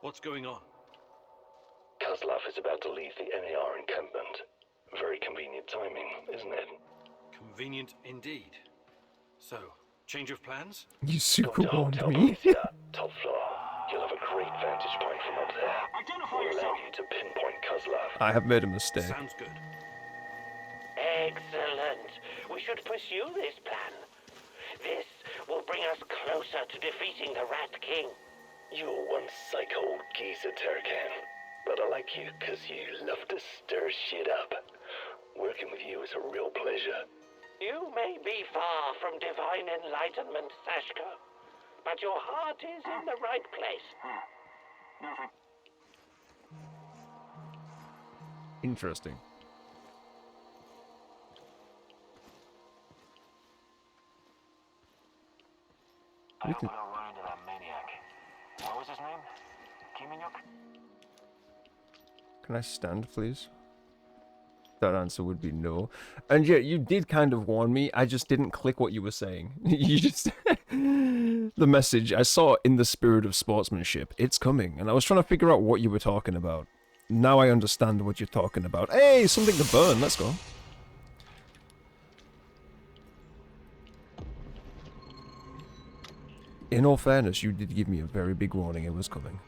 What's going on?
Kozlov is about to leave the NAR encampment. Very convenient timing, isn't it?
Convenient indeed. So, change of plans?
You super warned me.
Top floor. You'll have a great vantage point from up there. We'll allow you to pinpoint Kozlov.
I have made a mistake.
Sounds good.
Excellent. We should pursue this plan. This will bring us closer to defeating the Rat King.
You're one psycho old geezer, Turkan. But I like you because you love to stir shit up. Working with you is a real pleasure.
You may be far from divine enlightenment, Sashka, but your heart is in the right place.
Interesting. We can...
I don't run into that maniac. What was his name? Kiminyuk?
Can I stand, please? That answer would be no. And yet, you did kind of warn me. I just didn't click what you were saying. You just... the message, I saw in the spirit of sportsmanship. It's coming. And I was trying to figure out what you were talking about. Now I understand what you're talking about. Hey, something to burn. Let's go. In all fairness, you did give me a very big warning it was coming.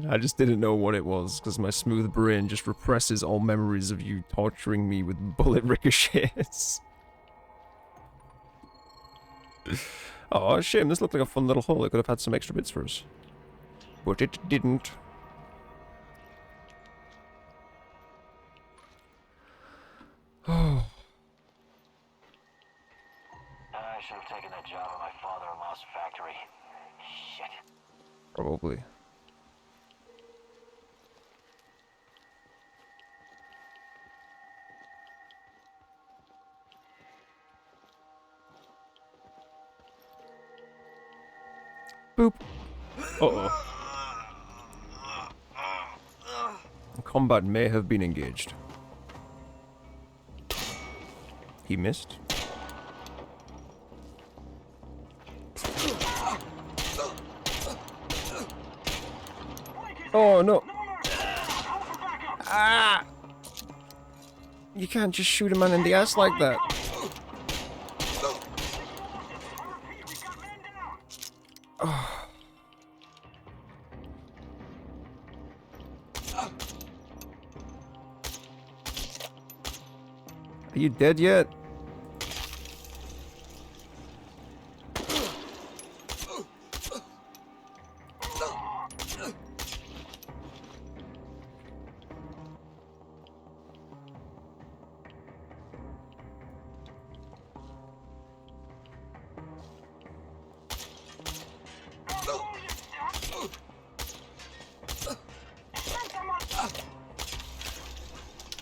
I just didn't know what it was, because my smooth brain just represses all memories of you torturing me with bullet ricochets. Oh, shame, this looked like a fun little hole. It could have had some extra bits for us. But it didn't. Oh.
I should have taken that job at my father-in-law's factory. Shit.
Probably. Boop. Uh-oh. Combat may have been engaged. He missed. Oh no! Ah! You can't just shoot a man in the ass like that. Oh. Are you dead yet?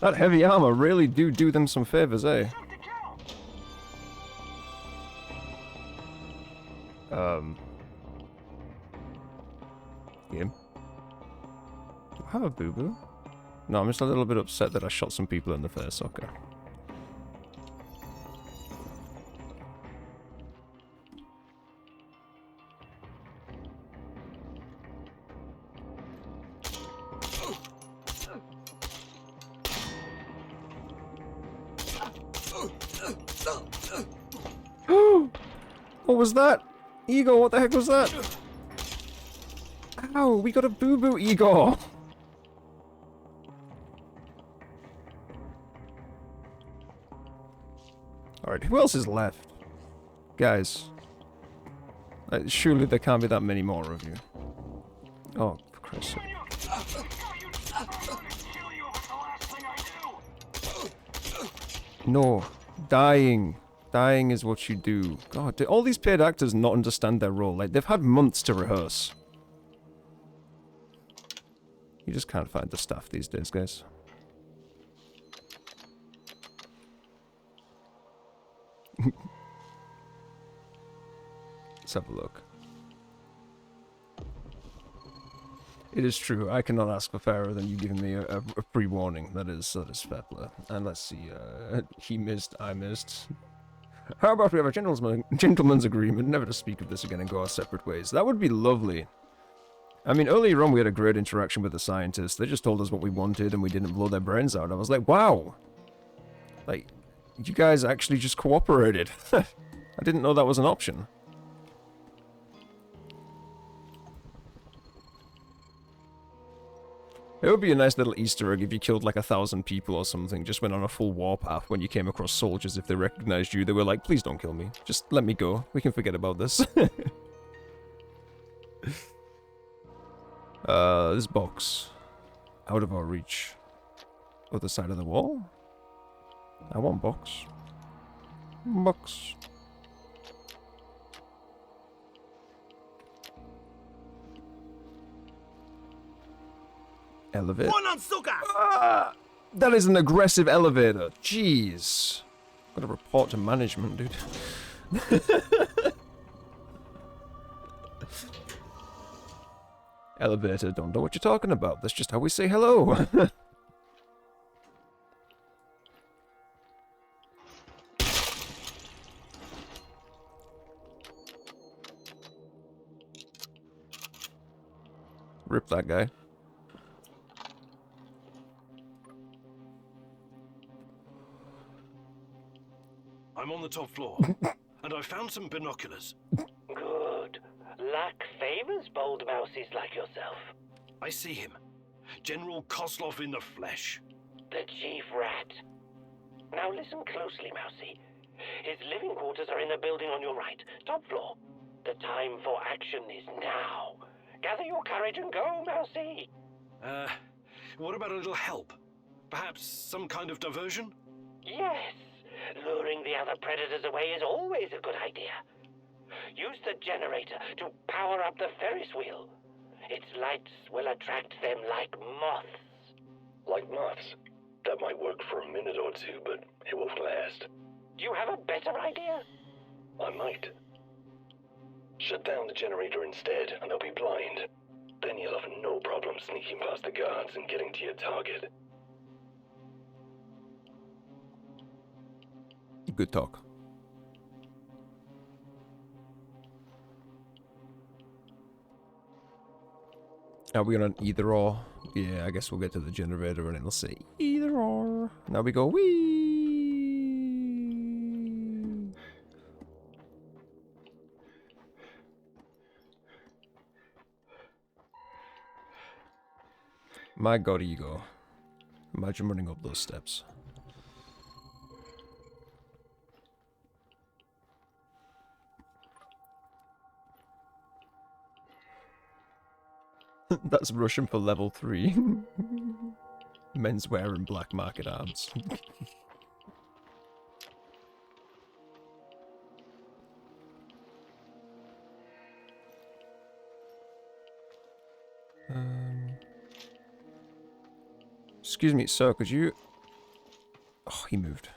That heavy armor really do them some favors, eh? Game. Do I have a boo-boo? No, I'm just a little bit upset that I shot some people in the face, okay. What was that? Igor, what the heck was that? Ow, we got a boo-boo, Igor! Alright, who else is left? Guys. Surely there can't be that many more of you. Oh, for Christ's sake. No. Dying. Dying is what you do. God, do all these paid actors not understand their role? Like, they've had months to rehearse. You just can't find the stuff these days, guys. Let's have a look. It is true, I cannot ask for fairer than you giving me a pre-warning. That is fair play. And let's see, he missed, I missed. How about we have a gentleman's agreement, never to speak of this again and go our separate ways? That would be lovely. I mean, earlier on we had a great interaction with the scientists. They just told us what we wanted and we didn't blow their brains out. I was like, wow! Like, you guys actually just cooperated. I didn't know that was an option. It would be a nice little Easter egg if you killed like 1,000 people or something, just went on a full warpath when you came across soldiers. If they recognized you, they were like, please don't kill me. Just let me go. We can forget about this. This box. Out of our reach. Other side of the wall? I want box. Box. Elevator. Ah, that is an aggressive elevator. Jeez. Gotta report to management, dude. Elevator, don't know what you're talking about. That's just how we say hello. Rip that guy.
I'm on the top floor, and I found some binoculars.
Good. Luck favors bold mousies like yourself.
I see him. General Kozlov in the flesh.
The chief rat. Now listen closely, Mousy. His living quarters are in the building on your right, top floor. The time for action is now. Gather your courage and go, Mousy.
What about a little help? Perhaps some kind of diversion?
Yes. Luring the other predators away is always a good idea. Use the generator to power up the Ferris wheel. Its lights will attract them like moths.
Like moths? That might work for a minute or two, but it won't last.
Do you have a better idea?
I might. Shut down the generator instead, and they'll be blind. Then you'll have no problem sneaking past the guards and getting to your target.
Good talk. Are we on an either or? Yeah, I guess we'll get to the generator and it'll say either or. Now we go wee. My god, ego. Imagine running up those steps. That's Russian for level 3. Menswear and black market arms. Excuse me, sir, could you... Oh, he moved.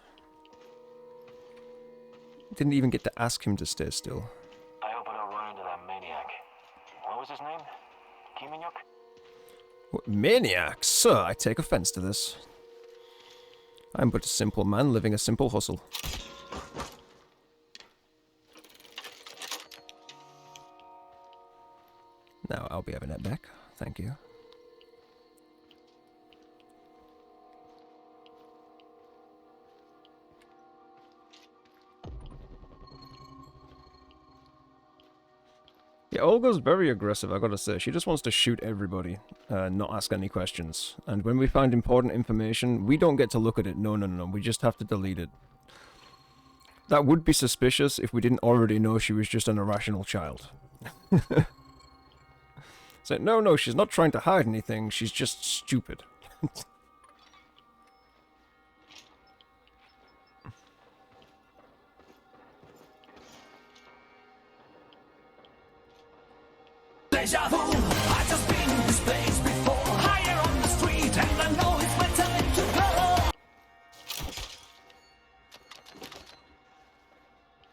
Didn't even get to ask him to stay still.
I hope I don't run into that maniac. What was his name? Kiminyuk?
What, maniac? Sir, I take offense to this. I'm but a simple man living a simple hustle. Now, I'll be having that back. Thank you. Yeah, Olga's very aggressive, I gotta say. She just wants to shoot everybody, not ask any questions. And when we find important information, we don't get to look at it. No, no, no, we just have to delete it. That would be suspicious if we didn't already know she was just an irrational child. So, no, no, she's not trying to hide anything, she's just stupid.
Deja vu, I just been in this place before. Higher on the street, and I know it's my time to go.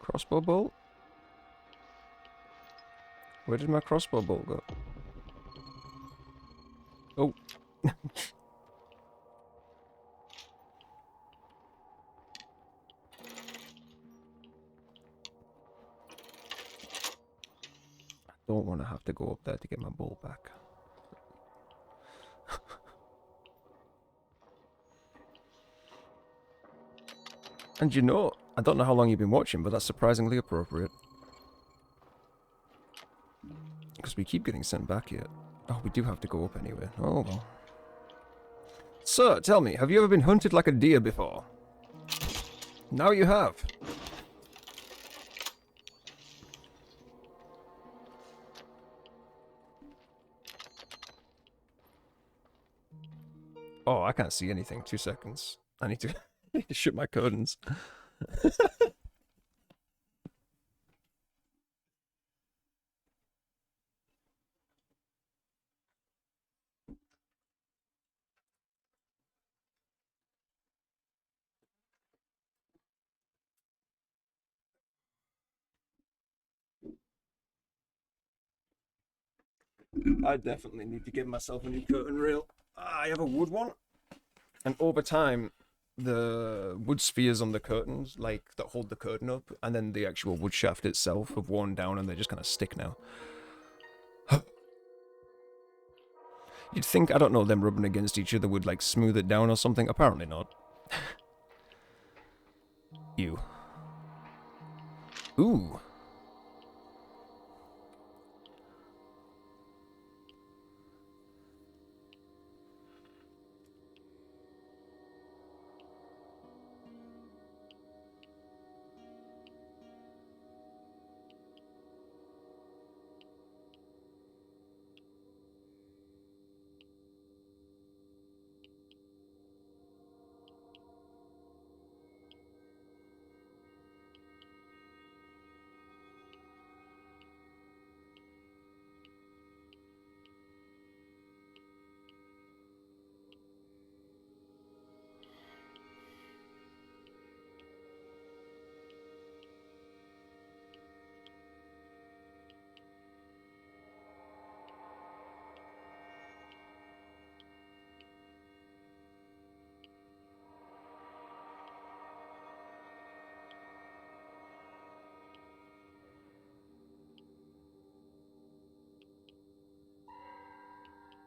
Crossbow bolt? Where did my crossbow bolt go? Oh. Don't want to have to go up there to get my bolt back. And you know, I don't know how long you've been watching, but that's surprisingly appropriate. Because we keep getting sent back here. Oh, we do have to go up anyway. Oh well. Sir, tell me, have you ever been hunted like a deer before? Now you have. Oh, I can't see anything. 2 seconds. I need to, I need to shut my curtains. I definitely need to give myself a new curtain rail. I have a wood one, and over time, the wood spheres on the curtains, like that hold the curtain up, and then the actual wood shaft itself have worn down and they just kind of stick now. You'd think, I don't know, them rubbing against each other would like smooth it down or something. Apparently not. Ew. Ooh.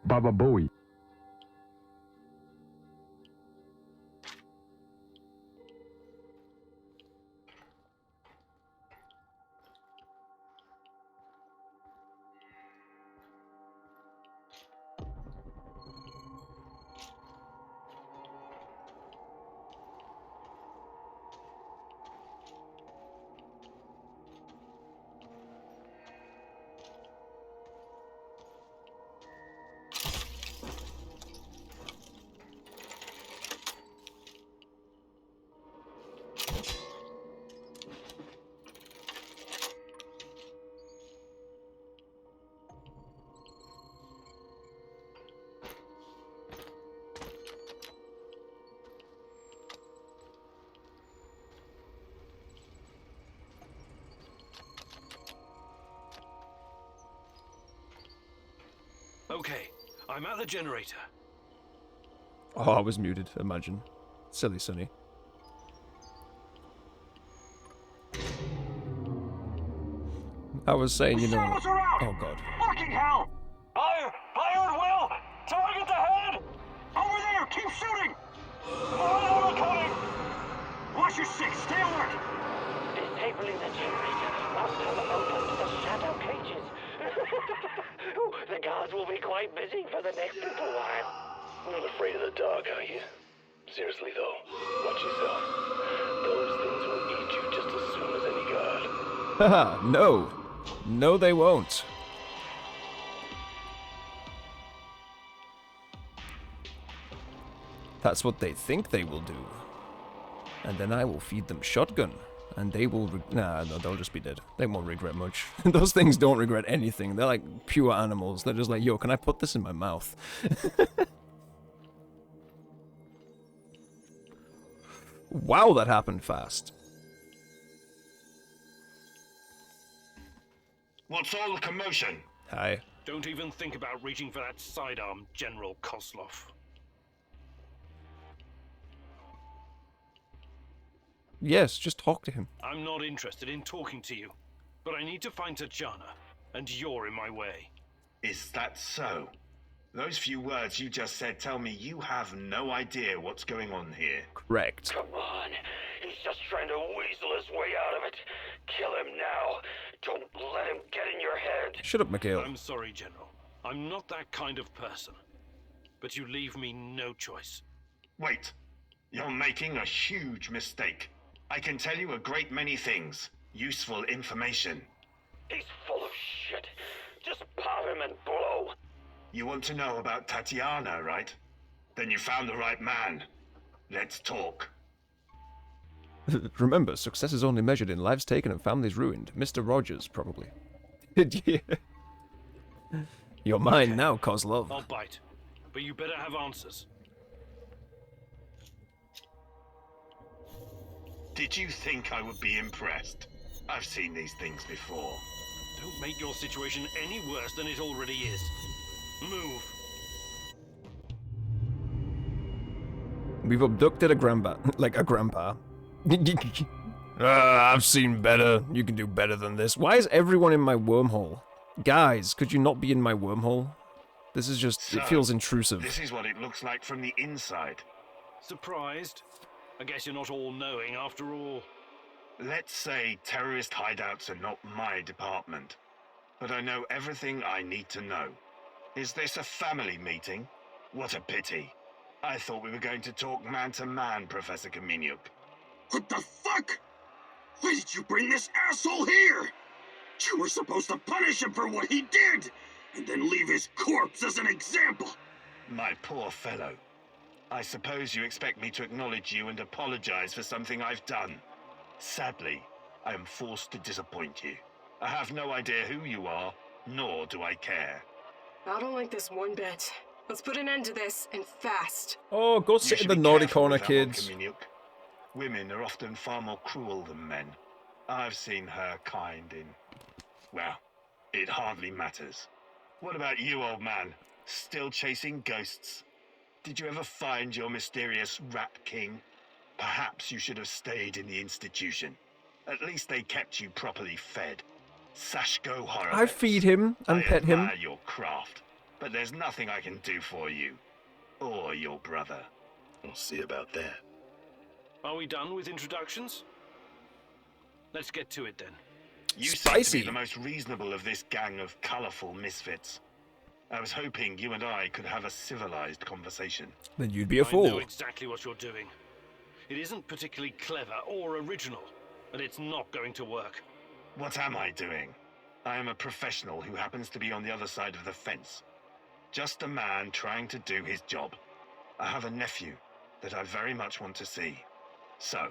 Baba Bowie.
Okay, I'm at the generator.
Oh, I was muted, imagine. Silly Sonny. I was saying, you know... Oh god.
Fucking hell! Fire! Fire at will! Target the head! Over there! Keep shooting! More coming! Watch your six! Stay alert!
Disabling the generator must have opened the shadow cages. The guards will be quite busy for the next little while.
Not afraid of the dark, are you? Seriously though, watch yourself. Those things will eat you just as soon as any guard.
Haha, no! No, they won't. That's what they think they will do. And then I will feed them shotgun. And they will... Nah, no, they'll just be dead. They won't regret much. Those things don't regret anything. They're like pure animals. They're just like, yo, can I put this in my mouth? Wow, that happened fast.
What's all the commotion?
Hi.
Don't even think about reaching for that sidearm, General Kozlov.
Yes, just talk to him.
I'm not interested in talking to you, but I need to find Tatjana, and you're in my way.
Is that so? Those few words you just said tell me you have no idea what's going on here.
Correct.
Come on. He's just trying to weasel his way out of it. Kill him now. Don't let him get in your head.
Shut up, Mikhail.
I'm sorry, General. I'm not that kind of person. But you leave me no choice.
Wait. You're making a huge mistake. I can tell you a great many things. Useful information.
He's full of shit. Just pop him and blow.
You want to know about Tatiana, right? Then you found the right man. Let's talk.
Remember, success is only measured in lives taken and families ruined. Mr. Rogers, probably. Yeah. You're mine now, Kozlov.
I'll bite. But you better have answers.
Did you think I would be impressed? I've seen these things before.
Don't make your situation any worse than it already is. Move.
We've abducted a grandpa. Like a grandpa. I've seen better. You can do better than this. Why is everyone in my wormhole? Guys, could you not be in my wormhole? This is just,
So,
it feels intrusive.
This is what it looks like from the inside.
Surprised? I guess you're not all-knowing after all.
Let's say terrorist hideouts are not my department, but I know everything I need to know. Is this a family meeting? What a pity. I thought we were going to talk man-to-man, Professor Kaminyuk.
What the fuck? Why did you bring this asshole here? You were supposed to punish him for what he did, and then leave his corpse as an example.
My poor fellow. I suppose you expect me to acknowledge you and apologize for something I've done. Sadly, I am forced to disappoint you. I have no idea who you are, nor do I care.
I don't like this one bit. Let's put an end to this, and fast.
Oh, go sit in the naughty corner,
With that one,
kids.
Kaminyuk. Women are often far more cruel than men. I've seen her kind in... well, it hardly matters. What about you, old man? Still chasing ghosts? Did you ever find your mysterious Rat King? Perhaps you should have stayed in the institution. At least they kept you properly fed. Sashko Horror.
I feed him and pet him.
I admire your craft, but there's nothing I can do for you. Or your brother.
We'll see about that.
Are we done with introductions? Let's get to it then.
You
Spicy.
seem to be the most reasonable of this gang of colourful misfits. I was hoping you and I could have a civilized conversation.
Then you'd be a
I
fool.
know exactly what you're doing. It isn't particularly clever or original, and it's not going to work.
What am I doing? I am a professional who happens to be on the other side of the fence. Just a man trying to do his job. I have a nephew that I very much want to see. So,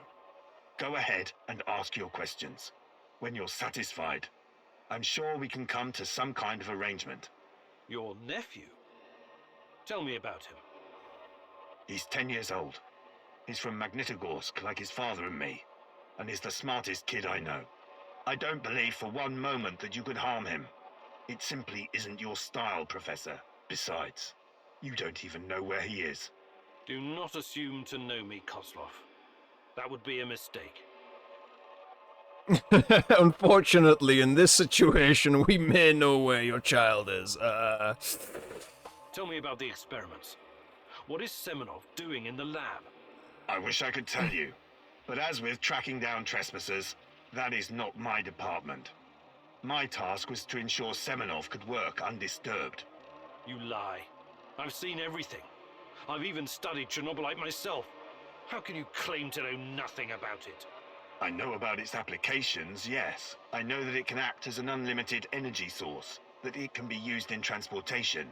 go ahead and ask your questions. When you're satisfied, I'm sure we can come to some kind of arrangement.
Your nephew? Tell me about him.
He's 10 years old. He's from Magnitogorsk, like his father and me, and he's the smartest kid I know. I don't believe for one moment that you could harm him. It simply isn't your style, Professor. Besides, you don't even know where he is.
Do not assume to know me, Kozlov. That would be a mistake.
Unfortunately, in this situation, we may know where your child is.
Tell me about the experiments. What is Semenov doing in the lab?
I wish I could tell you, but as with tracking down trespassers, that is not my department. My task was to ensure Semenov could work undisturbed.
You lie. I've seen everything. I've even studied Chernobylite myself. How can you claim to know nothing about it?
I know about its applications, yes. I know that it can act as an unlimited energy source, that it can be used in transportation,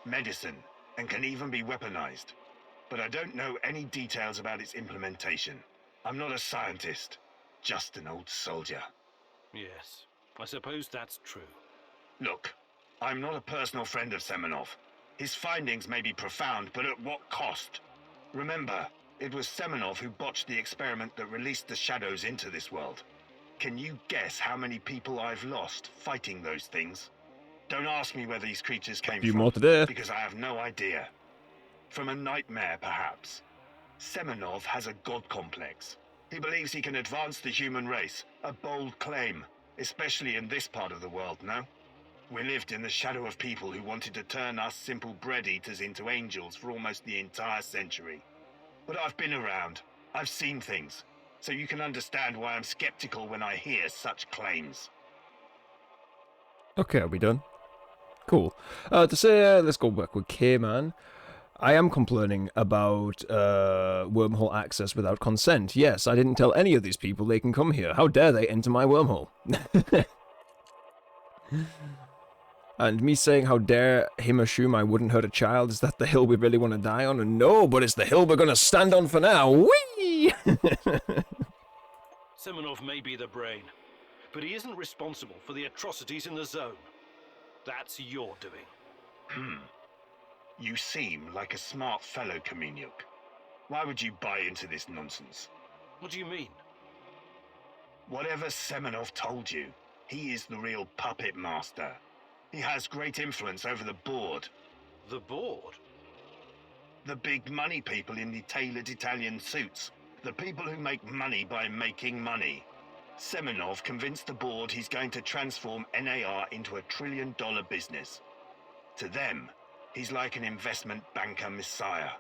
medicine, and can even be weaponized. But I don't know any details about its implementation. I'm not a scientist, just an old soldier.
Yes, I suppose that's true.
Look, I'm not a personal friend of Semenov. His findings may be profound, but at what cost? Remember, it was Semenov who botched the experiment that released the shadows into this world. Can you guess how many people I've lost fighting those things? Don't ask me where these creatures came
Few
from,
more today.
because I have no idea. From a nightmare, perhaps. Semenov has a god complex. He believes he can advance the human race, a bold claim, especially in this part of the world, no? We lived in the shadow of people who wanted to turn us simple bread-eaters into angels for almost the entire century. But I've been around. I've seen things. So you can understand why I'm skeptical when I hear such claims.
Okay, are we done? Cool. Let's go back with K-Man. I am complaining about wormhole access without consent. Yes, I didn't tell any of these people they can come here. How dare they enter my wormhole? And me saying how dare him assume I wouldn't hurt a child, is that the hill we really want to die on? And no, but it's the hill we're going to stand on for now. Whee!
Semenov may be the brain, but he isn't responsible for the atrocities in the zone. That's your doing.
You seem like a smart fellow, Kaminyuk. Why would you buy into this nonsense?
What do you mean?
Whatever Semenov told you, He is the real puppet master. He has great influence over the board.
The board?
The big money people in the tailored Italian suits. The people who make money by making money. Semenov convinced the board he's going to transform NAR into a $1 trillion business. To them, he's like an investment banker messiah.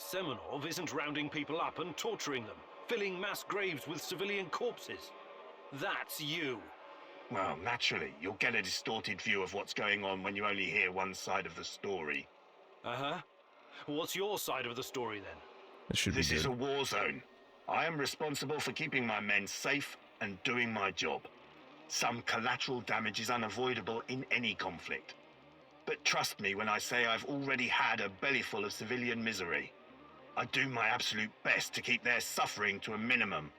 Semenov isn't rounding people up and torturing them, filling mass graves with civilian corpses. That's you.
Well, naturally, you'll get a distorted view of what's going on when you only hear one side of the story.
Uh-huh. What's your side of the story, then?
This is a war zone. I am responsible for keeping my men safe and doing my job. Some collateral damage is unavoidable in any conflict. But trust me when I say I've already had a bellyful of civilian misery. I do my absolute best to keep their suffering to a minimum.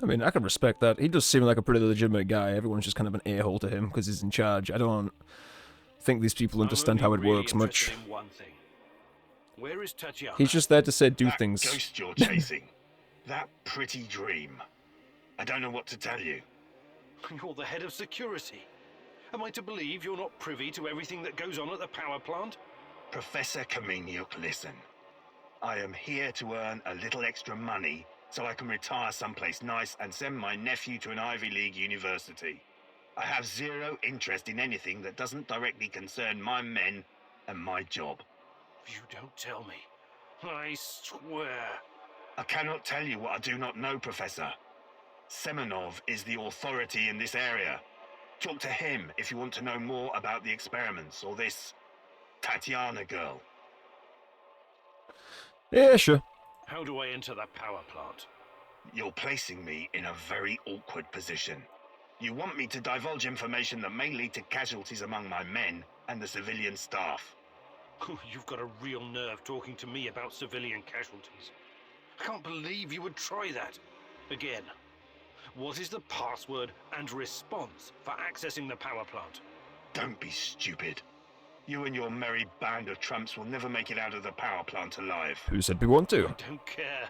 I mean, I can respect that. He does seem like a pretty legitimate guy. Everyone's just kind of an a-hole to him because he's in charge. I don't think these people understand how it works much.
In one thing. Where is Tatiana?
He's just there to say do
That
things.
ghost you're chasing. That pretty dream. I don't know what to tell you.
You're the head of security. Am I to believe you're not privy to everything that goes on at the power plant?
Professor Kameniuk, listen. I am here to earn a little extra money so I can retire someplace nice and send my nephew to an Ivy League university. I have zero interest in anything that doesn't directly concern my men and my job.
You don't tell me. I swear.
I cannot tell you what I do not know, Professor. Semenov is the authority in this area. Talk to him if you want to know more about the experiments or this Tatiana girl.
Yeah, sure.
How do I enter the power plant?
You're placing me in a very awkward position. You want me to divulge information that may lead to casualties among my men and the civilian staff.
You've got a real nerve talking to me about civilian casualties. I can't believe you would try that. Again, what is the password and response for accessing the power plant?
Don't be stupid. You and your merry band of trumps will never make it out of the power plant alive.
Who said we want to?
I don't care.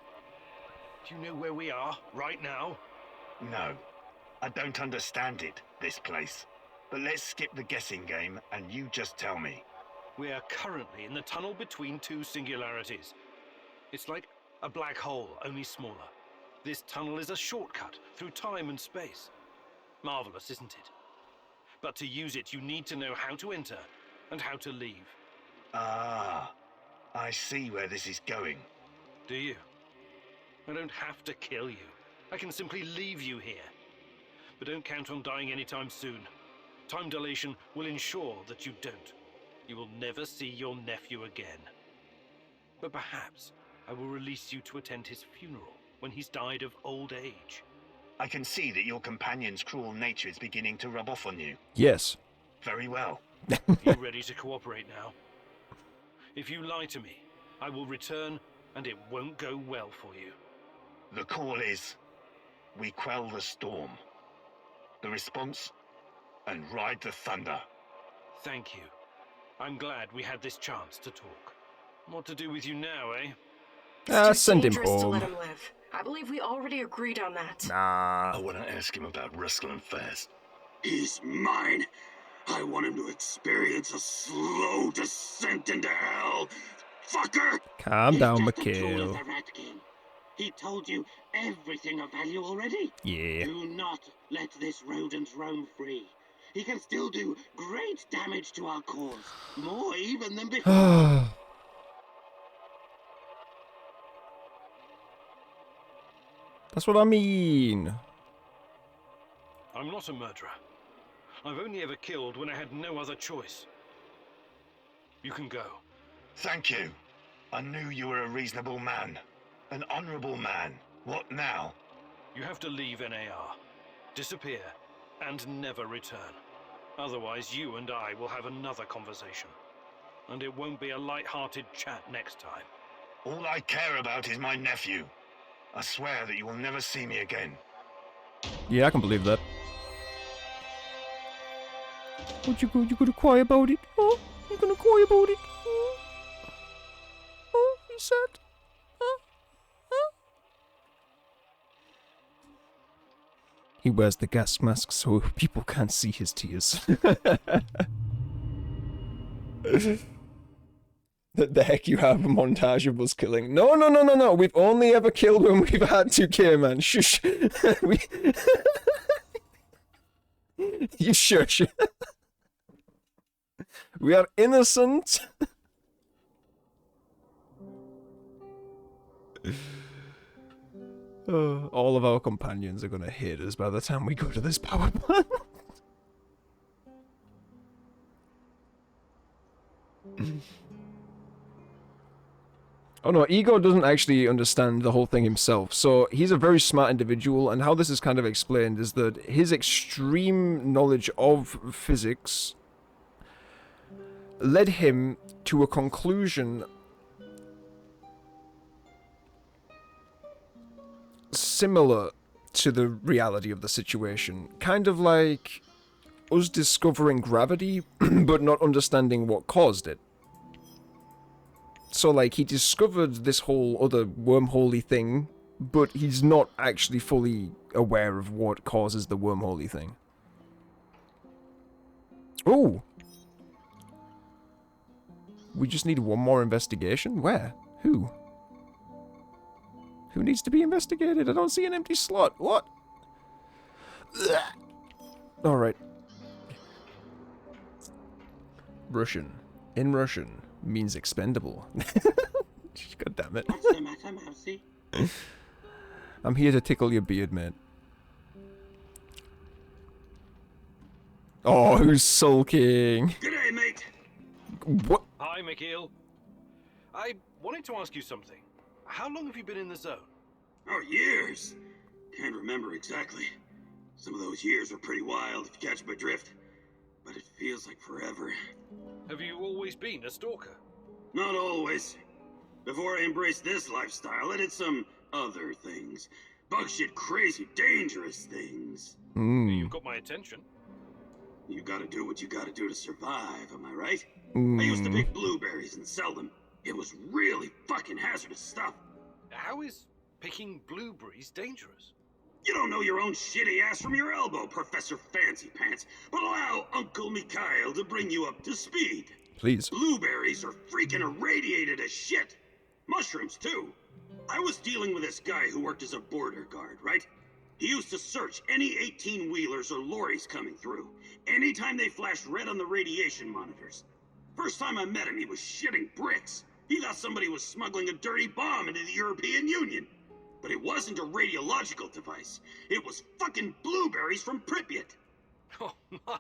Do you know where we are right now?
No. I don't understand it, this place. But let's skip the guessing game and you just tell me.
We are currently in the tunnel between two singularities. It's like a black hole, only smaller. This tunnel is a shortcut through time and space. Marvelous, isn't it? But to use it, you need to know how to enter and how to leave.
Ah, I see where this is going.
Do you? I don't have to kill you. I can simply leave you here. But don't count on dying anytime soon. Time dilation will ensure that you don't. You will never see your nephew again. But perhaps I will release you to attend his funeral when he's died of old age.
I can see that your companion's cruel nature is beginning to rub off on you.
Yes.
Very well.
You ready to cooperate now? If you lie to me, I will return and it won't go well for you.
The call is, we quell the storm. The response, and ride the thunder.
Thank you. I'm glad we had this chance to talk. What to do with you now, eh?
Send him
dangerous to let
home.
him live. I believe we already agreed on that.
Nah.
I want to ask him about wrestling fast.
He's mine. I want him to experience a slow descent into hell. Fucker!
Calm down,
He's just a tool
Mikhail.
of the Rat King. He told you everything of value already.
Yeah.
Do not let this rodent roam free. He can still do great damage to our cause. More even than before.
That's what I mean.
I'm not a murderer. I've only ever killed when I had no other choice. You can go.
Thank you. I knew you were a reasonable man. An honorable man. What now?
You have to leave NAR. Disappear. And never return. Otherwise, you and I will have another conversation. And it won't be a light-hearted chat next time.
All I care about is my nephew. I swear that you will never see me again.
Yeah, I can believe that. What you gonna cry about it? Oh, you gonna cry about it? Oh, he said. He wears the gas mask so people can't see his tears. The heck you have a montage of us killing. No, no, no, no, no. We've only ever killed when we've had to kill, man. Shush. You shush. We are innocent. All of our companions are gonna hate us by the time we go to this power plant. Oh no, Ego doesn't actually understand the whole thing himself, so he's a very smart individual, and how this is kind of explained is that his extreme knowledge of physics led him to a conclusion similar to the reality of the situation. Kind of like us discovering gravity, but not understanding what caused it. So, like, he discovered this whole other wormhole-y thing, but he's not actually fully aware of what causes the wormhole-y thing. Ooh! We just need one more investigation? Where? Who? Who needs to be investigated? I don't see an empty slot. What? Alright. Russian. In Russian means expendable. God damn it.
What's the matter, Mousy?
I'm here to tickle your beard, mate. Oh, who's sulking?
G'day, mate.
What?
Hi, Mikhail. I wanted to ask you something. How long have you been in the zone?
Oh, years. Can't remember exactly. Some of those years are pretty wild, if you catch my drift. But it feels like forever.
Have you always been a stalker?
Not always. Before I embraced this lifestyle, I did some other things. Bug shit, crazy, dangerous things.
You've got my attention.
You gotta do what you gotta do to survive, am I right? I used to pick blueberries and sell them. It was really fucking hazardous stuff.
How is picking blueberries dangerous?
You don't know your own shitty ass from your elbow, Professor Fancy Pants, but allow Uncle Mikhail to bring you up to speed.
Please.
Blueberries are freaking irradiated as shit. Mushrooms, too. I was dealing with this guy who worked as a border guard, right? He used to search any 18-wheelers or lorries coming through, anytime they flashed red on the radiation monitors. First time I met him, he was shitting bricks. He thought somebody was smuggling a dirty bomb into the European Union. But it wasn't a radiological device. It was fucking blueberries from Pripyat.
Oh my.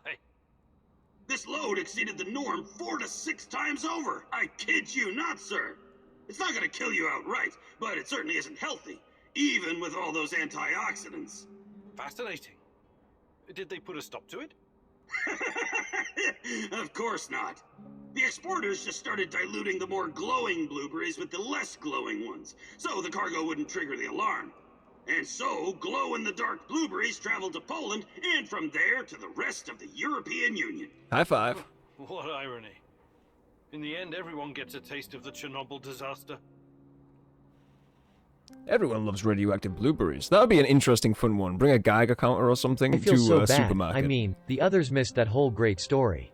This load exceeded the norm 4 to 6 times over. I kid you not, sir. It's not gonna kill you outright, but it certainly isn't healthy, even with all those antioxidants.
Fascinating. Did they put a stop to it?
Of course not. The exporters just started diluting the more glowing blueberries with the less glowing ones, so the cargo wouldn't trigger the alarm. And so, glow-in-the-dark blueberries traveled to Poland, and from there to the rest of the European Union.
High five.
What irony. In the end, everyone gets a taste of the Chernobyl disaster.
Everyone loves radioactive blueberries. That would be an interesting fun one. Bring a Geiger counter or something
I feel
to
so
a
bad.
supermarket.
I mean, the others missed that whole great story.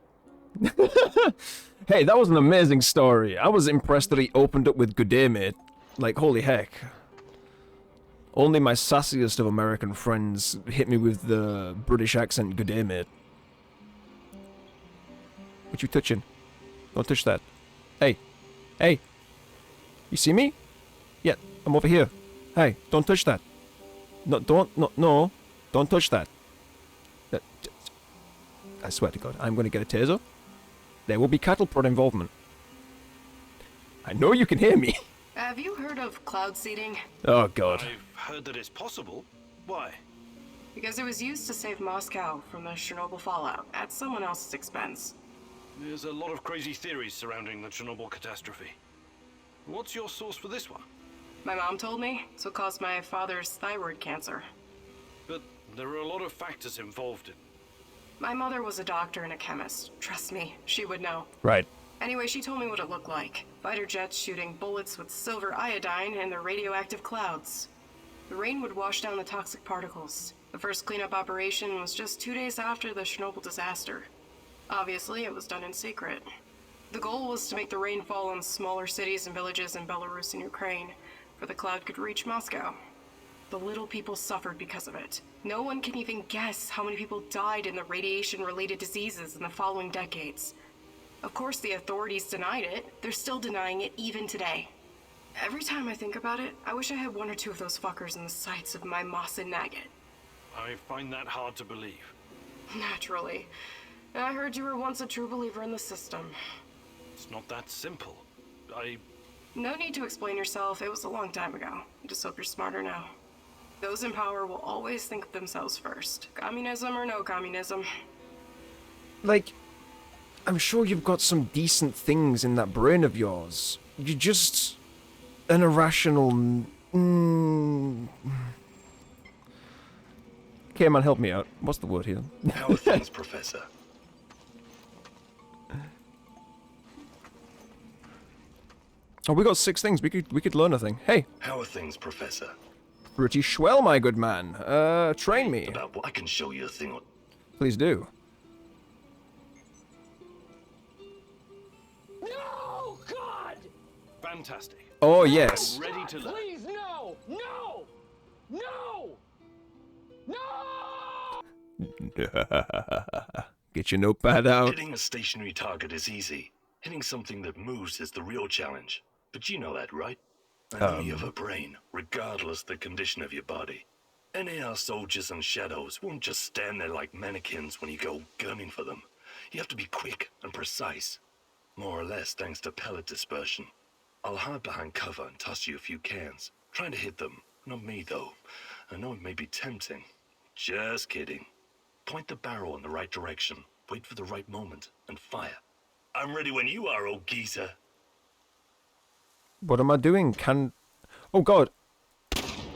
Hey, that was an amazing story. I was impressed that he opened up with "Good day, mate." Like, holy heck. Only my sassiest of American friends hit me with the British accent, "Good day, mate." What you touching? Don't touch that. Hey. Hey. You see me? Yeah, I'm over here. Hey, don't touch that. No, no. Don't touch that. I swear to God, I'm going to get a taser. There will be cattle prod involvement. I know you can hear me.
Have you heard of cloud seeding?
Oh, God.
I've heard that it's possible. Why?
Because it was used to save Moscow from the Chernobyl fallout at someone else's expense.
There's a lot of crazy theories surrounding the Chernobyl catastrophe. What's your source for this one?
My mom told me, so it caused my father's thyroid cancer.
But there are a lot of factors involved in.
My mother was a doctor and a chemist. Trust me, she would know.
Right.
Anyway, she told me what it looked like. Fighter jets shooting bullets with silver iodine and the radioactive clouds. The rain would wash down the toxic particles. The first cleanup operation was just 2 days after the Chernobyl disaster. Obviously, it was done in secret. The goal was to make the rain fall on smaller cities and villages in Belarus and Ukraine, where the cloud could reach Moscow. The little people suffered because of it. No one can even guess how many people died in the radiation-related diseases in the following decades. Of course, the authorities denied it. They're still denying it even today. Every time I think about it, I wish I had one or two of those fuckers in the sights of my Moss and Nagget.
I find that hard to believe.
Naturally. I heard you were once a true believer in the system.
It's not that simple.
No need to explain yourself. It was a long time ago. I just hope you're smarter now. Those in power will always think of themselves first. Communism or no communism.
Like, I'm sure you've got some decent things in that brain of yours. You're just an irrational... Okay, man, help me out. What's the word here?
How are things, Professor?
Oh, we got 6 things. We could learn a thing. Hey.
How are things, Professor?
Pretty swell, my good man. Train me.
About what I can show you a thing or...
Please do.
No, God!
Fantastic.
Oh, yes.
I'm ready to learn.
Please, no! No! No! No!
Get your notepad out.
Hitting a stationary target is easy. Hitting something that moves is the real challenge. But you know that, right? I know you have a brain, regardless the condition of your body. NAR soldiers and shadows won't just stand there like mannequins when you go gunning for them. You have to be quick and precise. More or less thanks to pellet dispersion. I'll hide behind cover and toss you a few cans. Trying to hit them. Not me, though. I know it may be tempting. Just kidding. Point the barrel in the right direction. Wait for the right moment and fire. I'm ready when you are, old geezer.
What am I doing? Oh, God.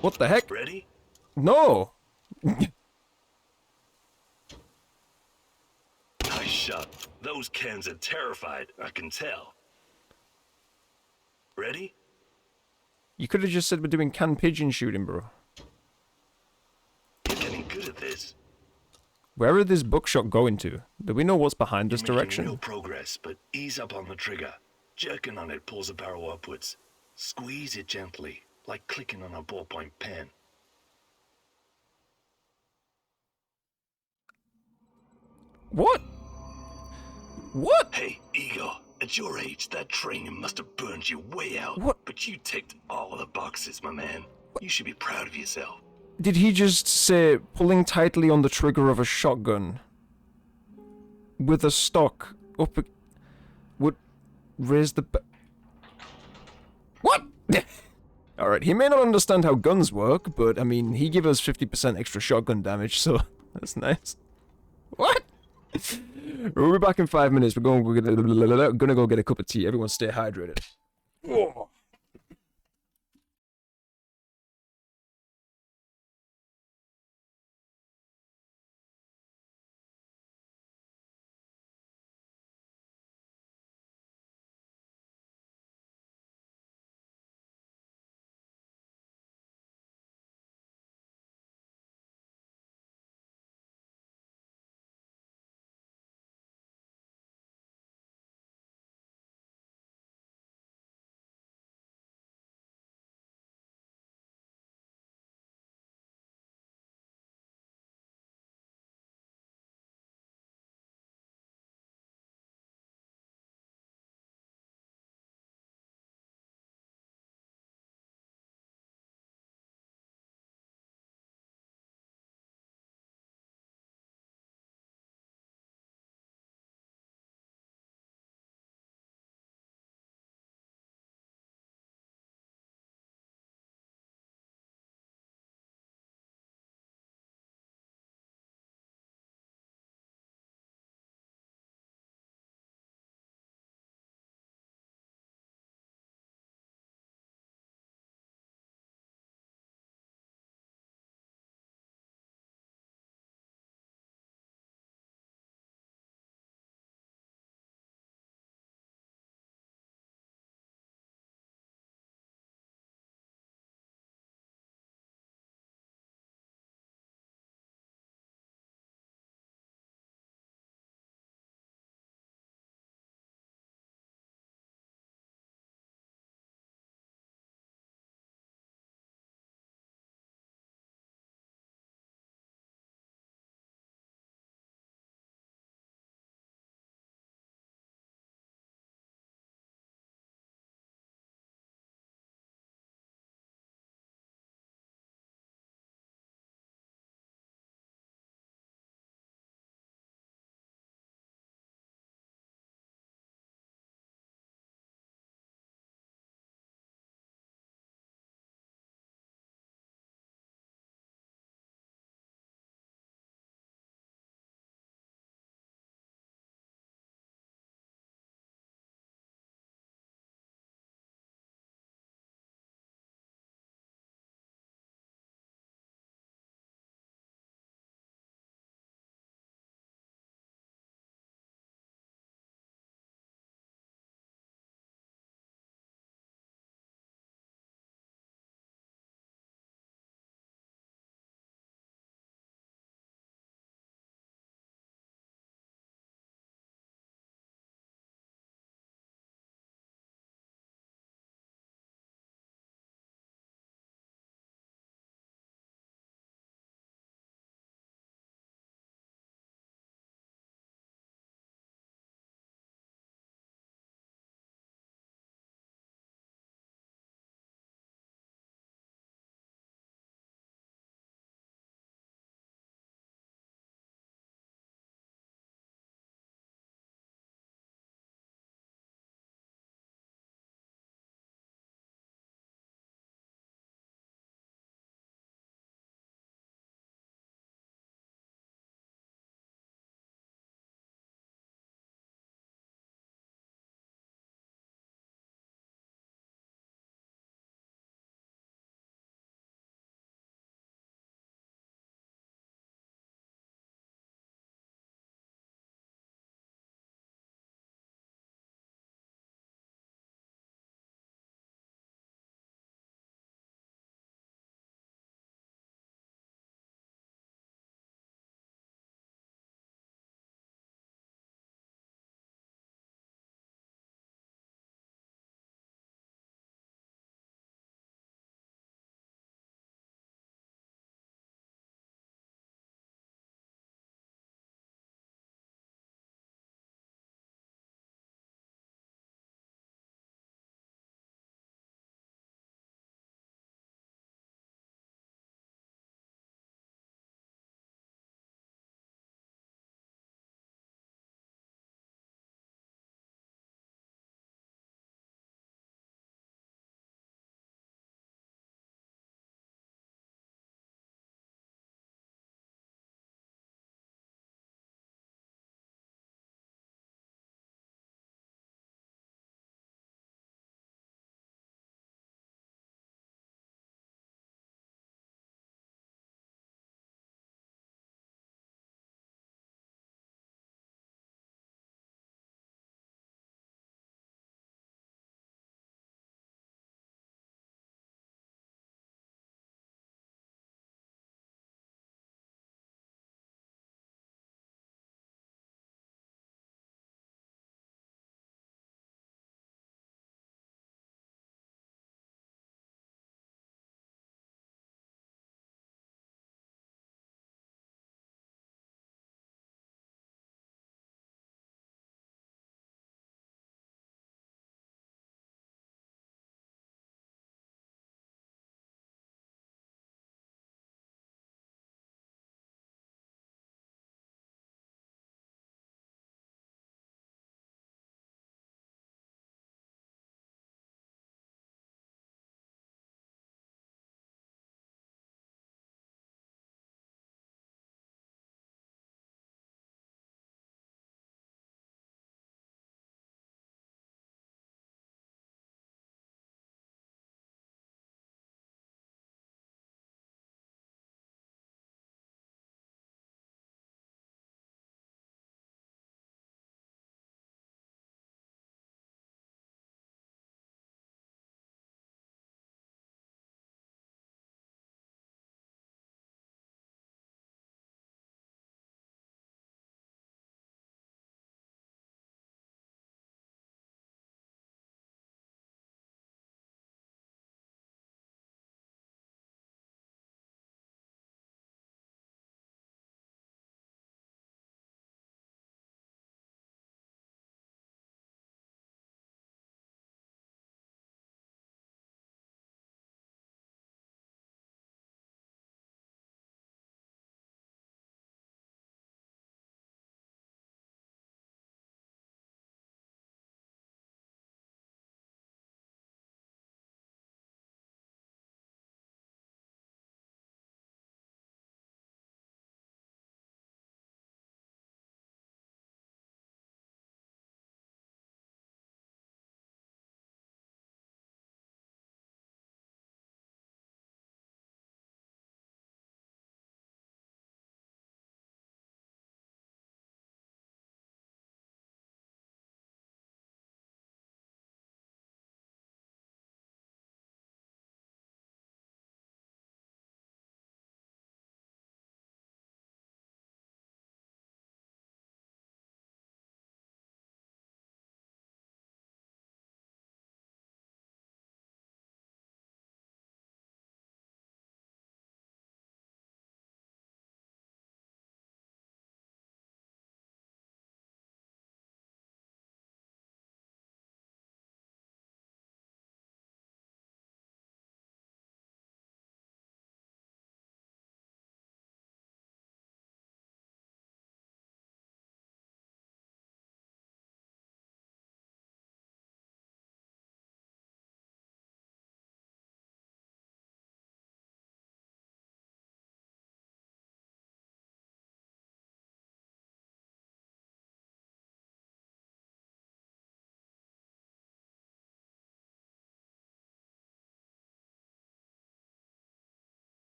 What the heck?
Ready?
No!
Nice shot. Those cans are terrified, I can tell. Ready?
You could have just said we're doing canned pigeon shooting, bro.
You're getting good at this.
Where is this buckshot going to? Do we know what's behind this
You're making
direction?
real progress, but ease up on the trigger. Jerking on it pulls the barrel upwards. Squeeze it gently, like clicking on a ballpoint pen.
What? What?
Hey, Igor, at your age, that training must have burned you way out.
What?
But you ticked all the boxes, my man. You should be proud of yourself.
Did he just say pulling tightly on the trigger of a shotgun with a stock up would raise the What? Alright, he may not understand how guns work, but I mean, he gave us 50% extra shotgun damage, so that's nice. What? We'll be back in 5 minutes. We're gonna go get a cup of tea. Everyone stay hydrated. Oh.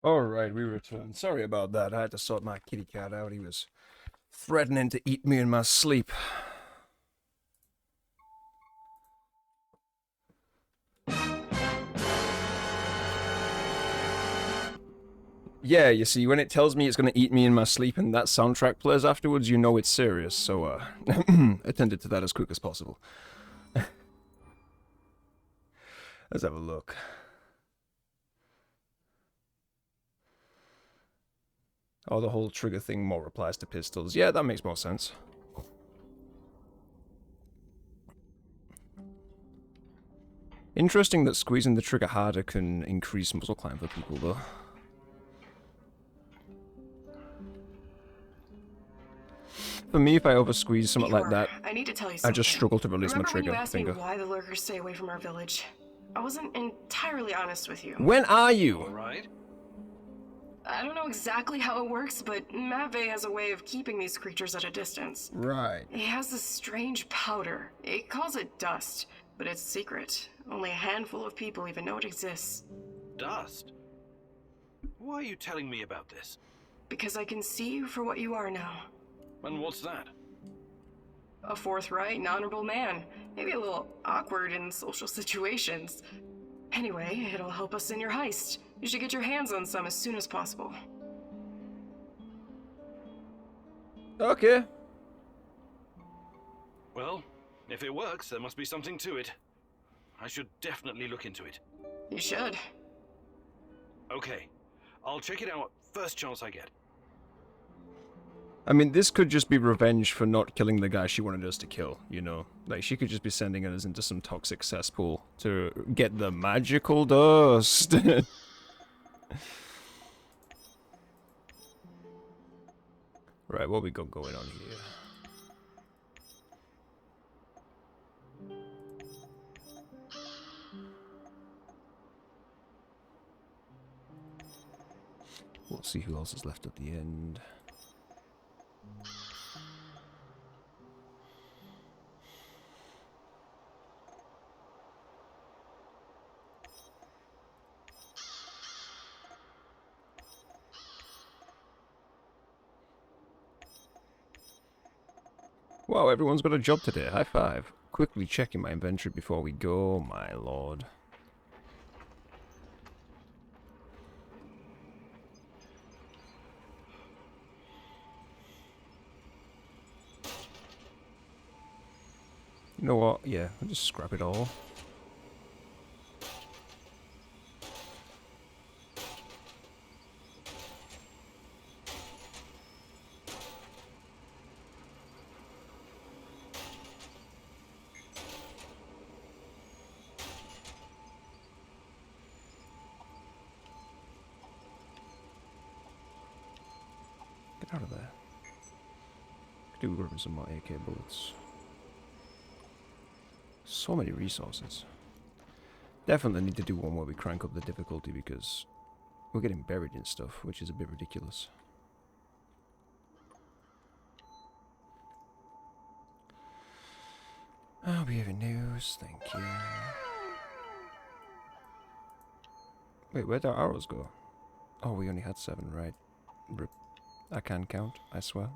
Alright, we returned. Sorry about that. I had to sort my kitty cat out. He was threatening to eat me in my sleep. Yeah, you see, when it tells me it's gonna eat me in my sleep and that soundtrack plays afterwards, you know it's serious, so, attended to that as quick as possible. Let's have a look. Oh, the whole trigger thing more applies to pistols. Yeah, that makes more sense. Interesting that squeezing the trigger harder can increase muscle climb for people, though. For me, if I oversqueeze something like that,
I need to tell you
I
something.
just struggle to release my
Remember when
trigger
you asked
finger.
me why the lurkers stay away from our village? I wasn't entirely honest with you.
When are you?
Alright.
I don't know exactly how it works, but Matvey has a way of keeping these creatures at a distance.
Right.
He has this strange powder. It calls it dust, but it's secret. Only a handful of people even know it exists.
Dust? Why are you telling me about this?
Because I can see you for what you are now.
And what's that?
A forthright and honorable man. Maybe a little awkward in social situations. Anyway, it'll help us in your heist. You should get your hands on some as soon as possible.
Okay.
Well, if it works, there must be something to it. I should definitely look into it.
You should.
Okay. I'll check it out first chance I get.
I mean, this could just be revenge for not killing the guy she wanted us to kill, you know? Like, she could just be sending us into some toxic cesspool to get the magical dust. Right, what we got going on here? We'll see who else is left at the end. Wow, everyone's got a job today. High five. Quickly checking my inventory before we go, my lord. You know what? Yeah, I'll just scrap it all. Get out of there. Could do with some more AK bullets. So many resources. Definitely need to do one where we crank up the difficulty because we're getting buried in stuff, which is a bit ridiculous. Oh, we have news, thank you. Wait, where'd our arrows go? Oh, we only had 7, right? Rip. I can count, I swear.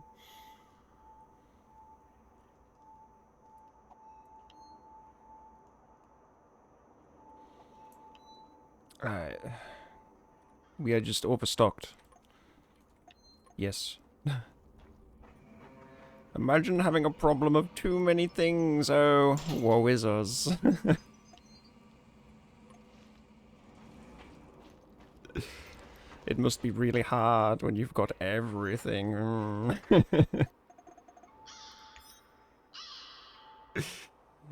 Alright. We are just overstocked. Yes. Imagine having a problem of too many things. Oh, woe is us. It must be really hard when you've got everything.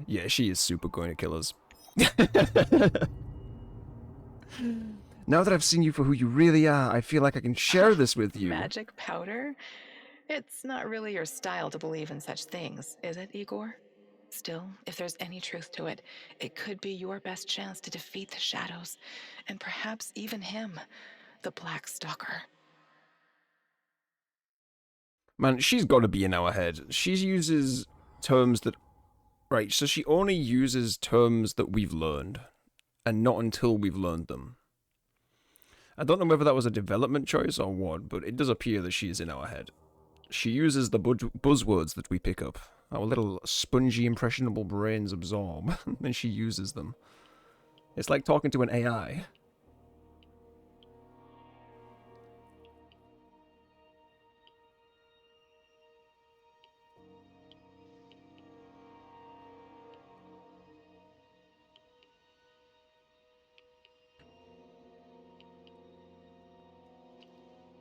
Yeah, she is super going to kill us. Now that I've seen you for who you really are, I feel like I can share this with you.
Magic powder? It's not really your style to believe in such things, is it, Igor? Still, if there's any truth to it, it could be your best chance to defeat the shadows, and perhaps even him, the Black Stalker.
Man, she's got to be in our head. She uses terms that... Right, so she only uses terms that we've learned, and not until we've learned them. I don't know whether that was a development choice or what, but it does appear that she is in our head. She uses the buzzwords that we pick up. Our little spongy, impressionable brains absorb, and she uses them. It's like talking to an AI.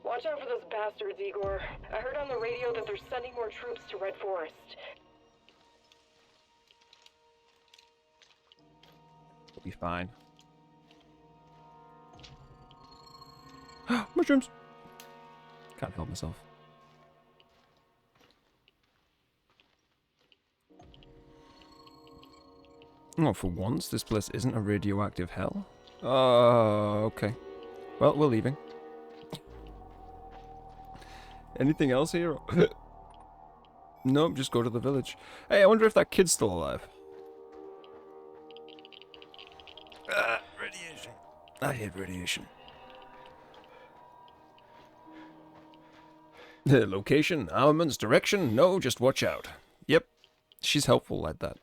Watch out for those bastards, Igor. I heard on the radio that they're sending more troops to Red Forest.
We'll be fine. Mushrooms! Can't help myself. Oh, for once, this place isn't a radioactive hell? Okay. Well, we're leaving. Anything else here? Nope, just go to the village. Hey, I wonder if that kid's still alive. Radiation. I hate radiation. Location, armaments, direction? No, just watch out. Yep, she's helpful like that.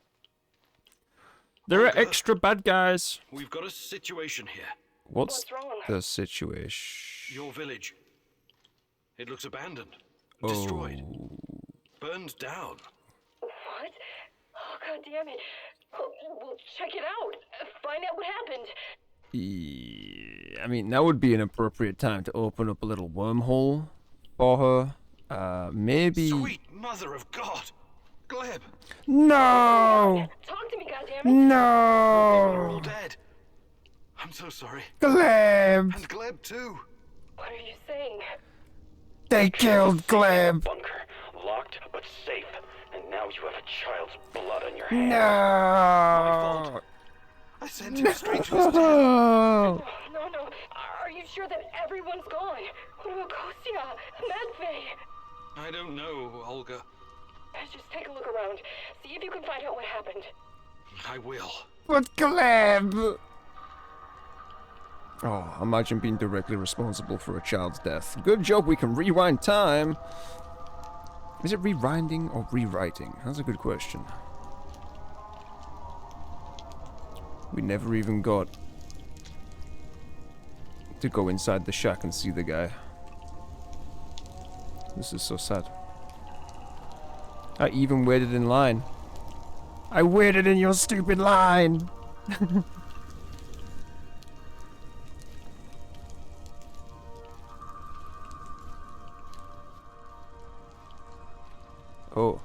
There are extra bad guys.
We've got a situation here.
What's the situation?
Your village. It looks abandoned, destroyed, burned down.
What? Oh, God damn it. We'll check it out. Find out what happened.
Yeah, I mean, now would be an appropriate time to open up a little wormhole for her. Maybe...
Sweet mother of God! Gleb!
No!
Talk to me, goddammit!
No!
We're all dead. I'm so sorry.
Gleb!
And Gleb too.
What are you saying?
They killed Gleb!
Bunker, locked but safe, and now you have a child's blood on your hands.
No!
I sent him straight to his death.
No. Are you sure that everyone's gone? What about Kostya? Matvey?
I don't know, Olga.
Just take a look around. See if you can find out what happened.
I will.
But Gleb! Oh, imagine being directly responsible for a child's death. Good job we can rewind time. Is it rewinding or rewriting? That's a good question. We never even got to go inside the shack and see the guy. This is so sad. I even waited in line. I waited in your stupid line! Oh.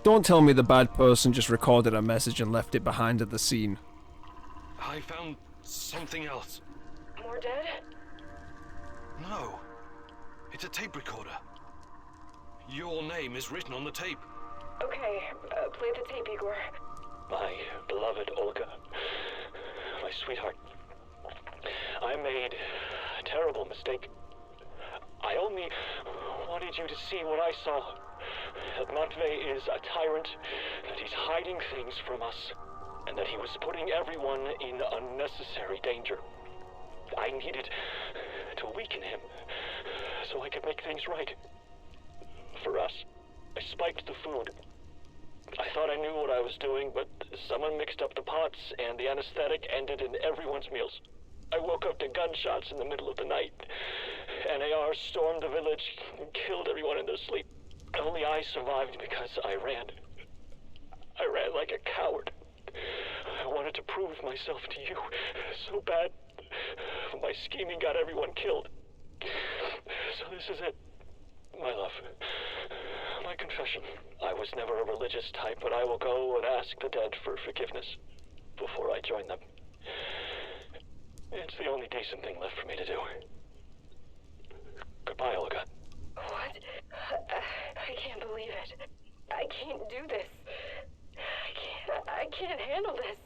Don't tell me the bad person just recorded a message and left it behind at the scene.
I found something else.
More dead?
No. It's a tape recorder. Your name is written on the tape.
Okay, play the tape, Igor.
My beloved Olga, my sweetheart, I made a terrible mistake. I only wanted you to see what I saw. That Matvey is a tyrant, that he's hiding things from us, and that he was putting everyone in unnecessary danger. I needed to weaken him, so I could make things right. For us, I spiked the food. I thought I knew what I was doing, but someone mixed up the pots, and the anesthetic ended in everyone's meals. I woke up to gunshots in the middle of the night. NAR stormed the village and killed everyone in their sleep. Only I survived because I ran. I ran like a coward. I wanted to prove myself to you so bad. My scheming got everyone killed. So this is it, my love. My confession. I was never a religious type, but I will go and ask the dead for forgiveness before I join them. It's the only decent thing left for me to do. Goodbye, Olga.
What? I can't believe it. I can't do this. I can't handle this.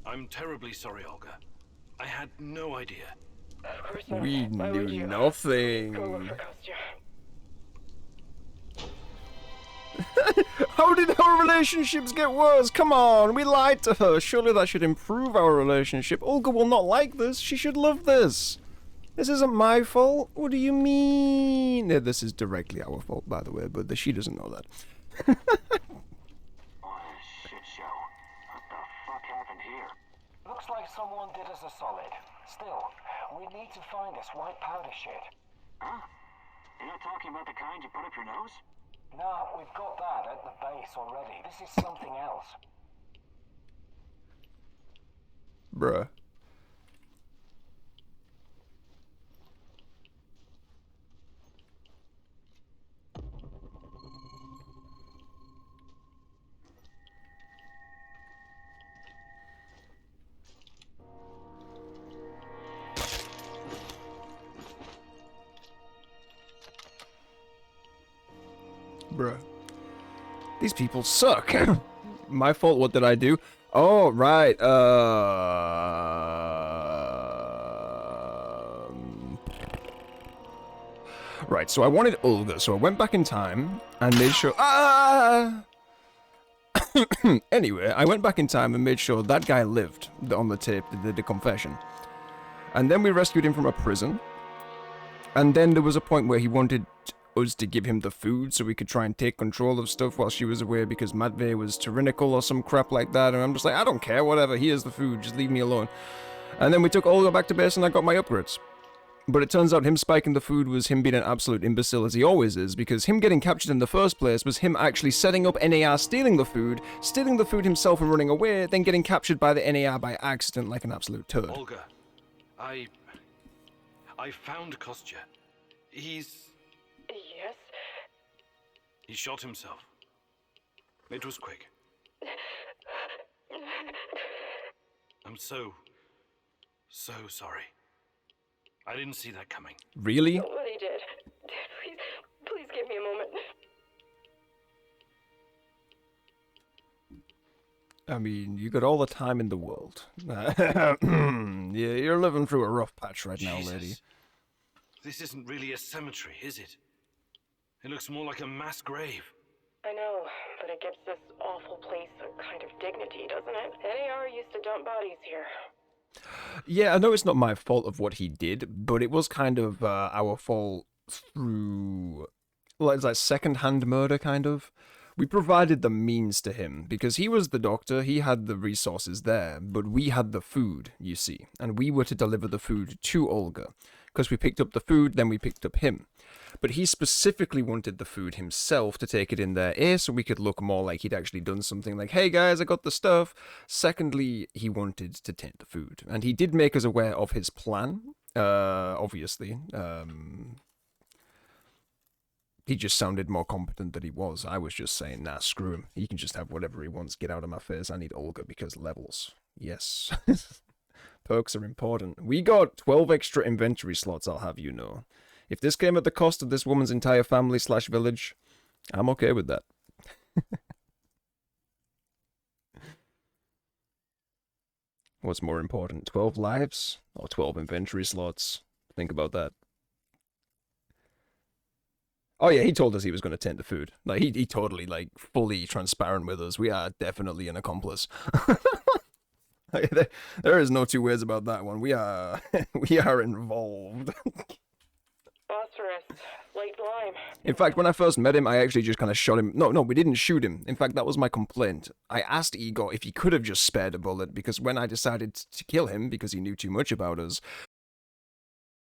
I'm terribly sorry, Olga. I had no idea.
Of course not.
We
Why would
knew
you?
nothing.
Go look for Kostya.
How did our relationships get worse? Come on, we lied to her. Surely that should improve our relationship. Olga will not like this. She should love this. This isn't my fault. What do you mean? Yeah, this is directly our fault, by the way, but she doesn't know that.
What a shit show. What the fuck happened here?
Looks like someone did us a solid. Still, we need to find this white powder shit.
Huh? You're not talking about the kind you put up your nose?
No, we've got that at the base already. This is something else.
Bruh. Bruh. These people suck. My fault, what did I do? Oh, right, Right, so I wanted Olga, so I went back in time and made sure... Anyway, I went back in time and made sure that guy lived on the tape, the confession. And then we rescued him from a prison. And then there was a point where he wanted us to give him the food so we could try and take control of stuff while she was away because Matvey was tyrannical or some crap like that. And I'm just like, I don't care, whatever, here's the food, just leave me alone. And then we took Olga back to base and I got my upgrades. But it turns out him spiking the food was him being an absolute imbecile, as he always is, because him getting captured in the first place was him actually setting up NAR, stealing the food himself and running away, then getting captured by the NAR by accident like an absolute turd.
Olga, I found Kostya. He's...
Yes?
He shot himself. It was quick. I'm so sorry. I didn't see that coming.
Really?
Nobody did. Please give me a moment.
I mean, you got all the time in the world. Yeah, you're living through a rough patch right now, lady.
This isn't really a cemetery, is it? It looks more like a mass grave.
I know, but it gives this awful place a kind of dignity, doesn't it? NAR used to dump bodies here.
Yeah, I know it's not my fault of what he did, but it was kind of our fault through... Well, it's like second-hand murder, kind of. We provided the means to him, because he was the doctor, he had the resources there, but we had the food, you see, and we were to deliver the food to Olga. Because we picked up the food, then we picked up him. But he specifically wanted the food himself to take it in there, A, so we could look more like he'd actually done something like, hey guys, I got the stuff. Secondly, he wanted to taint the food. And he did make us aware of his plan, obviously. He just sounded more competent than he was. I was just saying, nah, screw him. He can just have whatever he wants. Get out of my face. I need Olga because levels. Yes. Perks are important. We got 12 extra inventory slots, I'll have you know. If this came at the cost of this woman's entire family / village, I'm okay with that. What's more important, 12 lives or 12 inventory slots? Think about that. Oh yeah, he told us he was going to tend the food. Like he totally like fully transparent with us. We are definitely an accomplice. There is no two ways about that one. We are involved.
Phosphorus, late lime.
In fact, when I first met him, I actually just kind of shot him. No, we didn't shoot him. In fact, that was my complaint. I asked Igor if he could have just spared a bullet, because when I decided to kill him, because he knew too much about us,